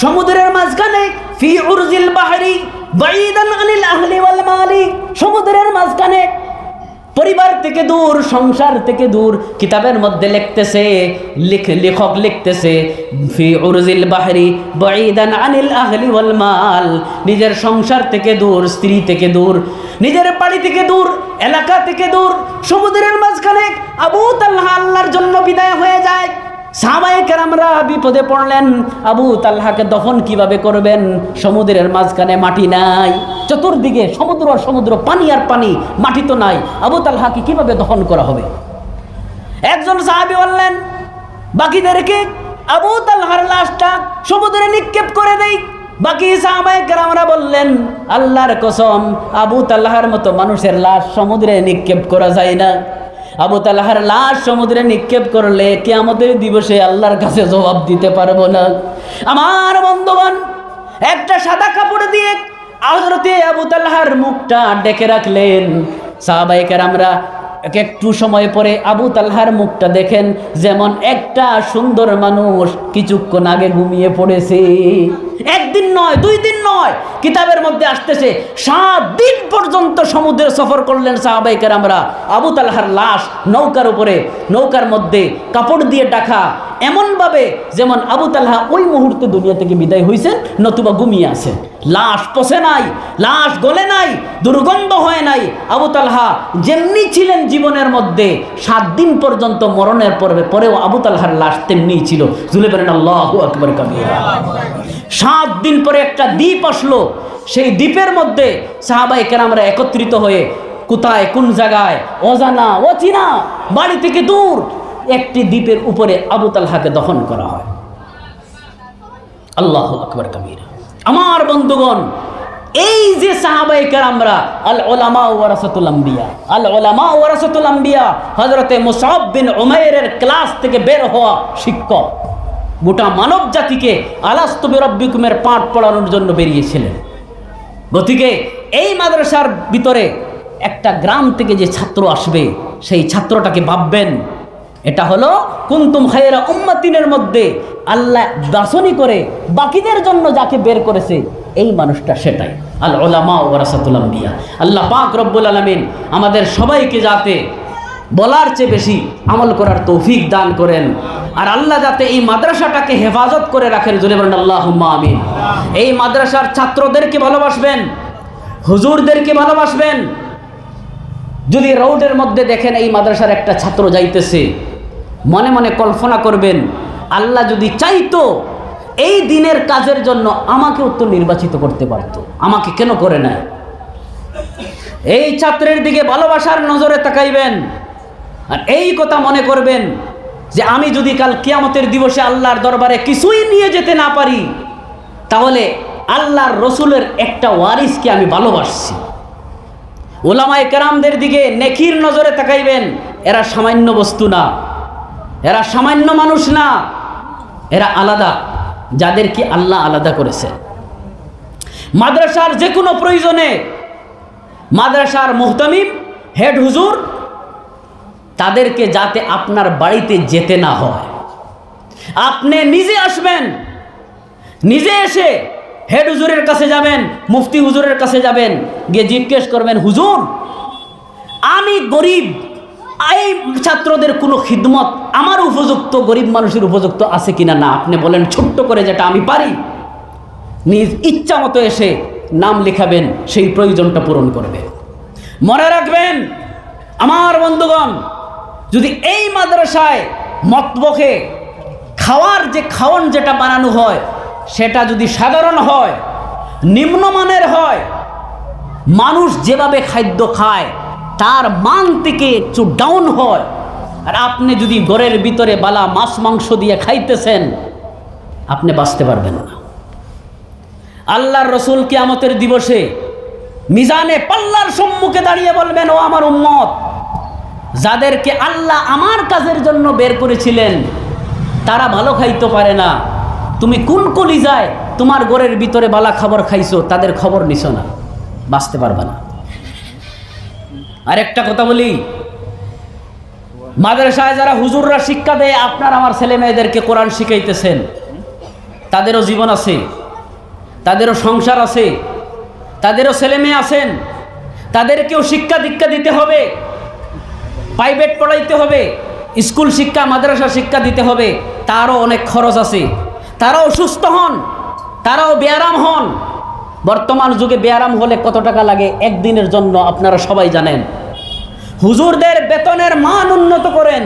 সমুদ্রের মাঝখানে ফি উরজিল বাহরি বাইদান আনিল আহলি ওয়াল মালি, সমুদ্রের মাঝখানে পরিবার থেকে দূর, সংসার থেকে দূর। কিতাবের মধ্যে লিখতেছে, লেখক লিখতেছে, ফি উরজিল বাহরি বাইদান আনিল আহলি ওয়াল মাল, নিজের সংসার থেকে দূর, স্ত্রী থেকে দূর, নিজের বাড়ি থেকে দূর, এলাকা থেকে দূর, সমুদ্রের মাঝখানে আবু তালহা আল্লাহর জন্য বিদায় হয়ে যায়। সাহাবায়ে কেরামরা বিপদে পড়লেন, আবু তালহাকে দফন কিভাবে করবেন? সমুদ্রের মাঝখানে মাটি নাই, চতুর্দিকে সমুদ্র আর সমুদ্র, পানি আর পানি, মাটি তো নাই। আবু তালহাকে কিভাবে দফন করা হবে? একজন সাহাবী বললেন, বাকিদেরকে আবু তালহার লাশটা সমুদ্রে নিক্ষেপ করে দেই। বাকি সাহাবায়ে কেরামরা বললেন, আল্লাহর কসম, আবু তালহার মতো মানুষের লাশ সমুদ্রে নিক্ষেপ করা যায় না। আবু তালহার লাশ সমুদ্রে নিক্ষেপ করলে কিয়ামতের দিবসে আল্লাহর কাছে জবাব দিতে পারবো না। আমার বন্ধুগণ, একটা সাদা কাপড় দিয়ে হযরতে আবু তালহার মুখটা ডেকে রাখলেন। সাহাবায়ে কেরামরা একটু সময় পরে আবু তালহার মুখটা দেখেন, যেমন একটা সুন্দর মানুষ কিছুক্ষণ আগে ঘুমিয়ে পড়েছে। একদিন নয়, 2 দিন নয়, কিতাবের মধ্যে আসতেছে 7 দিন পর্যন্ত সমুদ্রে সফর করলেন সাহাবায়ে কেরামরা। আবু তালহার লাশ নৌকার উপরে, নৌকার মধ্যে কাপড় দিয়ে ঢাকা, এমনভাবে যেমন আবু তালহা ওই মুহূর্তে দুনিয়া থেকে বিদায় হয়েছেন, নতুবা ঘুমিয়ে আছে। লাশ পচে নাই, লাশ গলে নাই, দুর্গন্ধ হয় নাই। আবু তালহা যেমনি ছিলেন জীবনের মধ্যে 7 দিন পর্যন্ত মরণের পরেও আবু তালহার লাশ তেমনি ছিল। জুলে বলেন আল্লাহু আকবার কাবীরা। 7 দিন পরে একটা দ্বীপ আসলো, সেই দ্বীপের মধ্যে সাহাবায়ে কেরামরা একত্রিত হয়ে কোথায়, কোন জায়গায়, অজানা অচিনা বাড়ি থেকে দূর একটি দ্বীপের উপরে আবু তালহাকে দফন করা হয়। আল্লাহু আকবার কাবীরা। আমার বন্ধুগণ, এই যে সাহাবায়ে কেরামরা, আল উলামা ওয়ারাসাতুল আম্বিয়া, আল উলামা ওয়ারাসাতুল আম্বিয়া, হযরতে মুসআব বিন উমাইরের ক্লাস থেকে বের হওয়া শিক্ষক, গোটা মানব জাতিকে আলাস্তু বিরাব্বিকুমের পাঠ পড়ানোর জন্য বেরিয়েছিলেন। গতিকে এই মাদ্রাসার ভিতরে একটা গ্রাম থেকে যে ছাত্র আসবে, সেই ছাত্রটাকে ভাববেন এটা হলো কুনতুম খায়রা উম্মাতিনের মধ্যে আল্লাহ বাছনি করে বাকিদের জন্য যাকে বের করেছে, এই মানুষটা সেটাই। আল উলামা ওয়ারাসাতুল আম্বিয়া। আল্লাহ পাক রব্বুল আলামিন আমাদের সবাইকে যাতে বলার চেয়ে বেশি আমল করার তৌফিক দান করেন, আর আল্লাহ যাতে এই মাদ্রাসাটাকে হেফাজত করে রাখেন। জোরে বলেন আল্লাহুম্মা আমিন। এই মাদ্রাসার ছাত্রদেরকে ভালোবাসবেন, হুজুরদেরকে ভালোবাসবেন। যদি রোডের মধ্যে দেখেন এই মাদ্রাসার একটা ছাত্র যাইতেছে, মনে মনে কল্পনা করবেন, আল্লাহ যদি চাইতো এই দিনের কাজের জন্য আমাকেও তো নির্বাচিত করতে পারতো, আমাকে কেন করে না? এই ছাত্রের দিকে ভালোবাসার নজরে তাকাইবেন, আর এই কথা মনে করবেন যে আমি যদি কাল কিয়ামতের দিবসে আল্লাহর দরবারে কিছুই নিয়ে যেতে না পারি, তাহলে আল্লাহর রসুলের একটা ওয়ারিসকে আমি ভালোবাসছি। উলামায়ে কেরামদের দিকে নেকির নজরে তাকাইবেন, এরা সামান্য বস্তু না, এরা সামান্য মানুষ না, এরা আলাদা, যাদেরকে আল্লাহ আলাদা করেছে। মাদ্রাসার যে কোনো প্রয়োজনে মাদ্রাসার মুহতামিম, হেড হুজুর, তাদেরকে যাতে আপনার বাড়িতে যেতে না হয়, আপনি নিজে আসবেন, নিজে এসে হেড হুজুরের কাছে যাবেন, মুফতি হুজুরের কাছে যাবেন, গিয়ে জিজ্ঞেস করবেন, হুজুর আমি গরিব, এই ছাত্রদের কোনো খিদমত আমার উপযুক্ত, গরিব মানুষের উপযুক্ত আছে কিনা না আপনি বলেন, ছোট্ট করে যেটা আমি পারি নিজ ইচ্ছা মতো এসে নাম লেখাবেন, সেই প্রয়োজনটা পূরণ করবে। মনে রাখবেন আমার বন্ধুগণ, যদি এই মাদ্রাসায় মতবখে খাওয়ার যে খাওয়ান যেটা বানানো হয় সেটা যদি সাধারণ হয়, নিম্নমানের হয়, মানুষ যেভাবে খাদ্য খায় তার মান থেকে একটু ডাউন হয়, আর আপনি যদি ঘরের ভিতরে বালা মাছ মাংস দিয়ে খাইতেছেন, আপনি বাঁচতে পারবেন না। আল্লাহর রসুল কিয়ামতের দিবসে মিজানে পাল্লার সম্মুখে দাঁড়িয়ে বলবেন, ও আমার উম্মত, যাদেরকে আল্লাহ আমার কাজের জন্য বের করেছিলেন তারা ভালো খাইতে পারে না, তুমি কোন কলিজায় তোমার ঘরের ভিতরে বালা খাবার খাইছো তাদের খবর নিছো না, বাঁচতে পারবে না। আরেকটা কথা বলি, মাদ্রাসায় যারা হুজুররা শিক্ষা দেয়, আপনার আমার ছেলে মেয়েদেরকে কোরআন শিখাইতেছেন, তাদেরও জীবন আছে, তাদেরও সংসার আছে, তাদেরও ছেলে মেয়ে আছেন, তাদেরকেও শিক্ষা দীক্ষা দিতে হবে, প্রাইভেট পড়াইতে হবে, স্কুল শিক্ষা মাদ্রাসা শিক্ষা দিতে হবে, তারও অনেক খরচ আছে, তারাও অসুস্থ হন, তারাও বেয়ারাম হন। বর্তমান যুগে বেয়ারাম হলে কত টাকা লাগে একদিনের জন্য আপনারা সবাই জানেন। হুজুরদের বেতনের মান উন্নত করেন,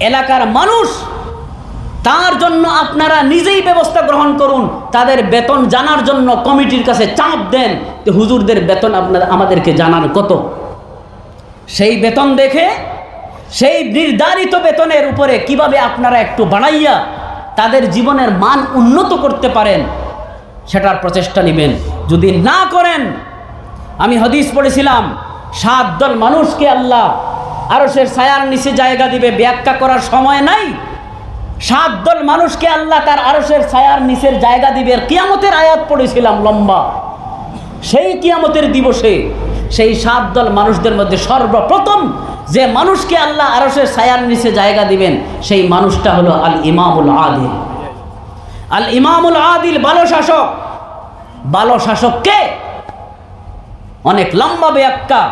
এলাকার মানুষ তার জন্য আপনারা নিজেই ব্যবস্থা গ্রহণ করুন, তাদের বেতন জানার জন্য কমিটির কাছে চাপ দেন যে হুজুরদের বেতন আপনারা আমাদেরকে জানান কত। সেই বেতন দেখে সেই নির্ধারিত বেতনের উপরে কিভাবে আপনারা একটু বাড়াইয়া তাদের জীবনের মান উন্নত করতে পারেন সেটার প্রচেষ্টা নেবেন। যদি না করেন, আমি হাদিস পড়েছিলাম 7 দল মানুষকে আল্লাহ আরশের ছায়ার নিচে জায়গা দিবে, ব্যাখ্যা করার সময় নাই। 7 দল মানুষকে আল্লাহ তার আরশের ছায়ার নিচের জায়গা দিবে। কিয়ামতের আয়াত পড়েছিলাম লম্বা। সেই কিয়ামতের দিবসে সেই 7 দল মানুষদের মধ্যে সর্বপ্রথম যে মানুষকে আল্লাহ আরশের ছায়ার নিচে জায়গা দিবেন সেই মানুষটা হলো আল ইমামুল আদিল। আল ইমামুল আদিল, ভালো শাসক। ভালো শাসককে অনেক লম্বা ব্যাখ্যা,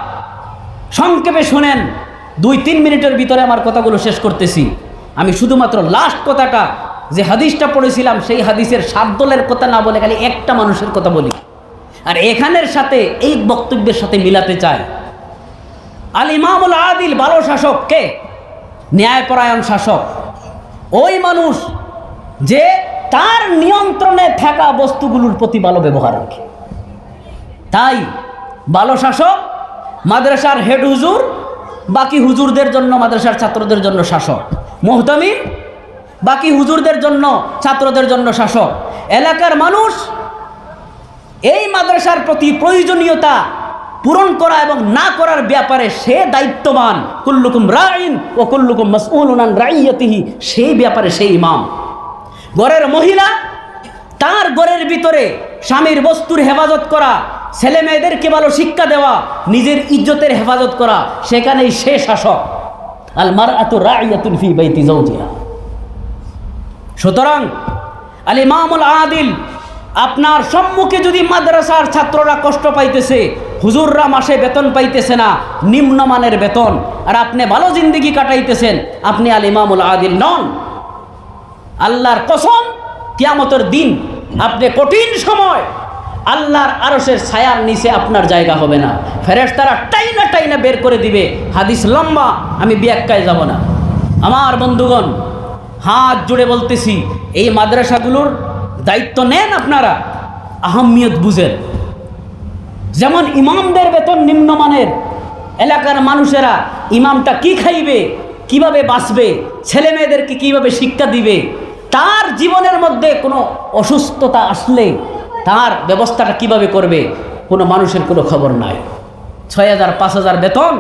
সংক্ষেপে শুনেন, 2-3 মিনিটের ভিতরে আমার কথাগুলো শেষ করতেছি। আমি শুধুমাত্র লাস্ট কথাটা যে হাদিসটা পড়েছিলাম সেই হাদিসের 7 দলের কথা না বলে খালি একটা মানুষের কথা বলি, আর এখানের সাথে এই বক্তব্যের সাথে মিলাতে চাই। আল ইমামুল আদিল, ভালো শাসক কে? ন্যায়পরায়ণ শাসক ওই মানুষ যে তার নিয়ন্ত্রণে থাকা বস্তুগুলোর প্রতি ভালো ব্যবহার রাখে। তাই ভালো শাসক মাদ্রাসার হেড হুজুর, বাকি হুজুরদের জন্য মাদ্রাসার ছাত্রদের জন্য শাসক। মুহতামিম বাকি হুজুরদের জন্য ছাত্রদের জন্য শাসক। এলাকার মানুষ এই মাদ্রাসার প্রতি প্রয়োজনীয়তা পূরণ করা এবং না করার ব্যাপারে সে দায়িত্ববান। কুল্লুকুম রাইন ও কুল্লুকুম মাসউলুন আন রাইয়াতিহি, সেই ব্যাপারে সেই ইমাম। ঘরের মহিলা তার ঘরের ভিতরে স্বামীর বস্তুর হেফাজত করা, ছেলে মেয়েদেরকে ভালো শিক্ষা দেওয়া, নিজের ইজ্জতের হেফাজত করা, সেখানেই সে শাসক। আল মারআতু রাইয়াতুন ফি বাইতি যাওজিহা। সুতরাং আল ইমামুল আদিল, আপনার সম্মুখে যদি মাদ্রাসার ছাত্ররা কষ্ট পাইতেছে, হুজুররা মাসে বেতন পাইতেছে না, নিম্নমানের বেতন, আর আপনি ভালো জিন্দেগি কাটাইতেছেন, আপনি আল ইমামুল আদিল নন। আল্লাহর কসম, কিয়ামতের দিন আপনি কঠিন সময় আল্লাহর আরশের ছায়ার নিচে আপনার জায়গা হবে না। ফেরেশতারা টাইনা টাইনা বের করে দিবে। হাদিস লম্বা, আমি ব্যাখ্যায় যাব না। আমার বন্ধুগণ, হাত জুড়ে বলতেছি, এই মাদ্রাসাগুলোর দায়িত্ব নেন আপনারা, আহমিয়ত বুঝেন। যেমন ইমামদের বেতন নিম্নমানের, এলাকার মানুষেরা ইমামটা কি খাইবে, কিভাবে বাঁচবে, ছেলে মেয়েদেরকে কীভাবে শিক্ষা দিবে, তার জীবনের মধ্যে কোনো অসুস্থতা আসলে তার ব্যবস্থাটা কিভাবে করবে, কোনো মানুষের কোনো খবর নাই। 6,000-5,000 বেতন,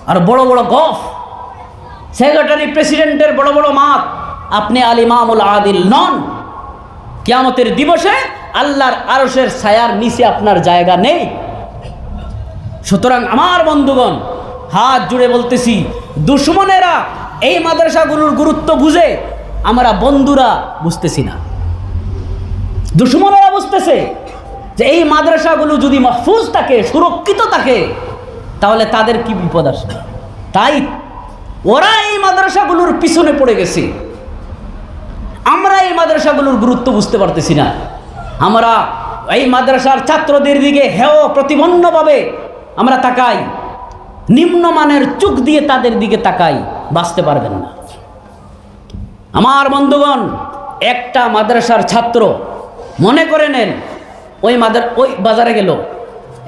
আর বড় বড় গফ, সেক্রেটারি প্রেসিডেন্টের বড় বড় মাত। আপনি আল ইমামুল আদিল নন। কিয়ামতের দিবসে আল্লাহর আরশের ছায়ার নিচে আপনার জায়গা নেই। সুতরাং আমার বন্ধুগণ, হাত জুড়ে বলতেছি, দুশ্মনেরা এই মাদ্রাসাগুলোর গুরুত্ব বুঝে, আমরা বন্ধুরা বুঝতেছি না। দুশ্মনেরা বুঝতেছে যে এই মাদ্রাসাগুলো যদি মাহফুজ থাকে, সুরক্ষিত থাকে, তাহলে তাদের কি বিপদ আসবে। তাই ওরা এই মাদ্রাসাগুলোর পিছনে পড়ে গেছে। আমরা এই মাদ্রাসাগুলোর গুরুত্ব বুঝতে পারতেছি না। আমরা এই মাদ্রাসার ছাত্রদের দিকে হেয় প্রতিপন্নভাবে আমরা তাকাই, নিম্নমানের চোখ দিয়ে তাদের দিকে তাকাই, বাঁচতে পারবেন না। আমার বন্ধুগণ, একটা মাদ্রাসার ছাত্র মনে করে নেন ওই বাজারে গেল,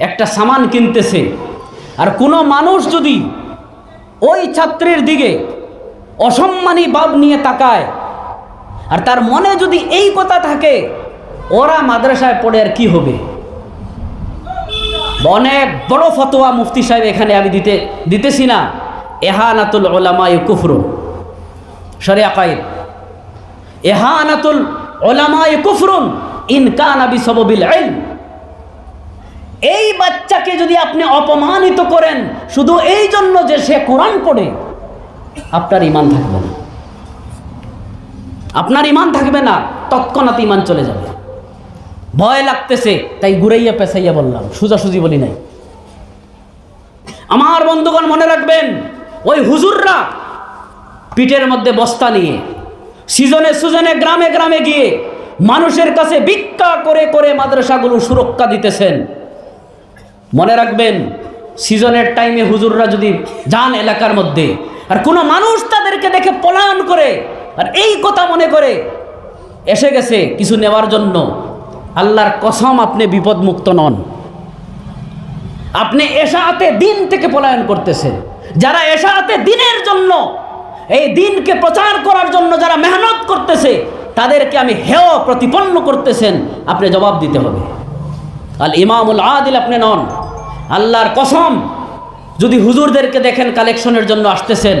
একটা সামান কিনতেছে, আর কোনো মানুষ যদি ওই ছাত্রের দিকে অসম্মানী ভাব নিয়ে তাকায়, আর তার মনে যদি এই কথা থাকে ওরা মাদ্রাসায় পড়ে আর কি হবে। অনেক বড় ফতোয়া মুফতি সাহেব এখানে আমি দিতেছি না, ইহানাতুল উলামায়ে কুফরুন, শরিয়া কায়েদ, ইহানাতুল উলামায়ে কুফরুন ইন কানা বিসাবাবিল ইলম। এই বাচ্চাকে যদি আপনি অপমানিত করেন শুধু এই জন্য যে সে কোরআন পড়ে, আপনার ঈমান থাকবে না, আপনার ঈমান থাকবে না, তৎক্ষণাৎ ঈমান চলে যাবে। ভয় লাগতেছে তাই ঘুরাইয়া পেছাইয়া বললাম, সোজাসুজি বলি নাই। আমার বন্ধুগণ মনে রাখবেন, ওই হুজুররা পিঠের মধ্যে বস্তা নিয়ে সিজনে সিজনে গ্রামে গ্রামে গিয়ে মানুষের কাছে ভিক্ষা করে করে মাদ্রাসাগুলো সুরক্ষা দিতেছেন। মনে রাখবেন, সিজনের টাইমে হুজুররা যদি যান এলাকার মধ্যে, আর কোনো মানুষ তাদেরকে দেখে পলায়ন করে আর এই কথা মনে করে এসে গেছে কিছু নেওয়ার জন্য, আল্লাহর কসম আপনি বিপদমুক্ত নন। আপনি এশাআতে দিন থেকে পলায়ন করতেছেন। যারা এশাআতে দিনের জন্য, এই দিনকে প্রচার করার জন্য যারা মেহনত করতেছে, তাদেরকে আমি হেয় প্রতিপন্ন করতেছেন, আপনি জবাব দিতে হবে। আল ইমামুল আদিল আপনি নন। আল্লাহর কসম, যদি হুজুরদেরকে দেখেন কালেকশনের জন্য আসতেছেন,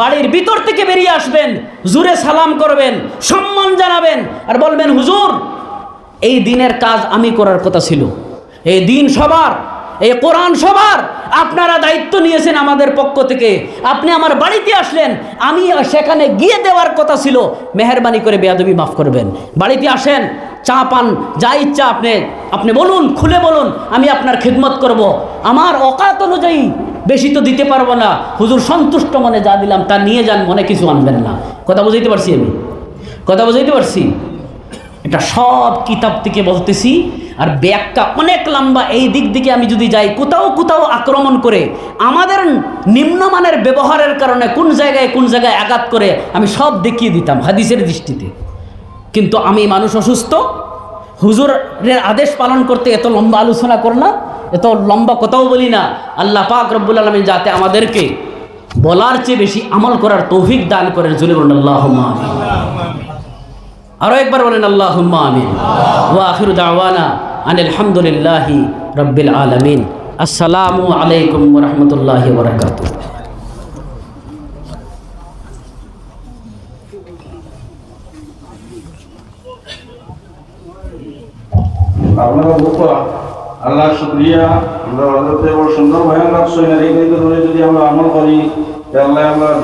বাড়ির ভিতর থেকে বেরিয়ে আসবেন, জুরে সালাম করবেন, সম্মান জানাবেন, আর বলবেন হুজুর এই দিনের কাজ আমি করার কথা ছিল, এই দিন সবার, এই কোরআন সবার, আপনারা দায়িত্ব নিয়েছেন আমাদের পক্ষ থেকে, আপনি আমার বাড়িতে আসলেন, আমি সেখানে গিয়ে দেওয়ার কথা ছিল, মেহেরবানি করে বেয়াদবি মাফ করবেন। বাড়িতে আসেন, চা পান, যা ইচ্ছা আপনি বলুন, খুলে বলুন, আমি আপনার খিদমত করব। আমার অকাত অনুযায়ী বেশি তো দিতে পারবো না, হুজুর সন্তুষ্ট মনে যা দিলাম তা নিয়ে যান, মনে কিছু আনবেন না। কথা বুঝাইতে পারছি? আমি কথা বুঝাইতে পারছি? এটা সব কিতাব থেকে বলতেছি, আর ব্যাখ্যা অনেক লম্বা। এই দিক দিকে আমি যদি যাই, কোথাও কোথাও আক্রমণ করে আমাদের নিম্নমানের ব্যবহারের কারণে কোন জায়গায় আঘাত করে আমি সব দেখিয়ে দিতাম হাদিসের দৃষ্টিতে। কিন্তু আমি মানুষ অসুস্থ, হুজুরের আদেশ পালন করতে এত লম্বা আলোচনা কর না, এত লম্বা কথাও বলি না। আল্লাহ পাক রব্বুল আলামিন যাতে আমাদেরকে বলার চেয়ে বেশি আমল করার তৌফিক দান করেন। জোরে বলুন আল্লাহুম্মা আমিন। আরো একবার বলেন আল্লাহুম্মা আমিন। ওয়া আখিরু দাওয়ানা আনিল হামদুলিল্লাহি রাব্বিল আলামিন। আসসালামু আলাইকুম ওয়া রাহমাতুল্লাহি ওয়া বারাকাতুহু। আপনারা বলুন আল্লাহ শুকরিয়া। আমরা হযরতে বড় সুন্দর বয়ান রাখছেন, এই যদি আমরা আমল করি, আল্লাহ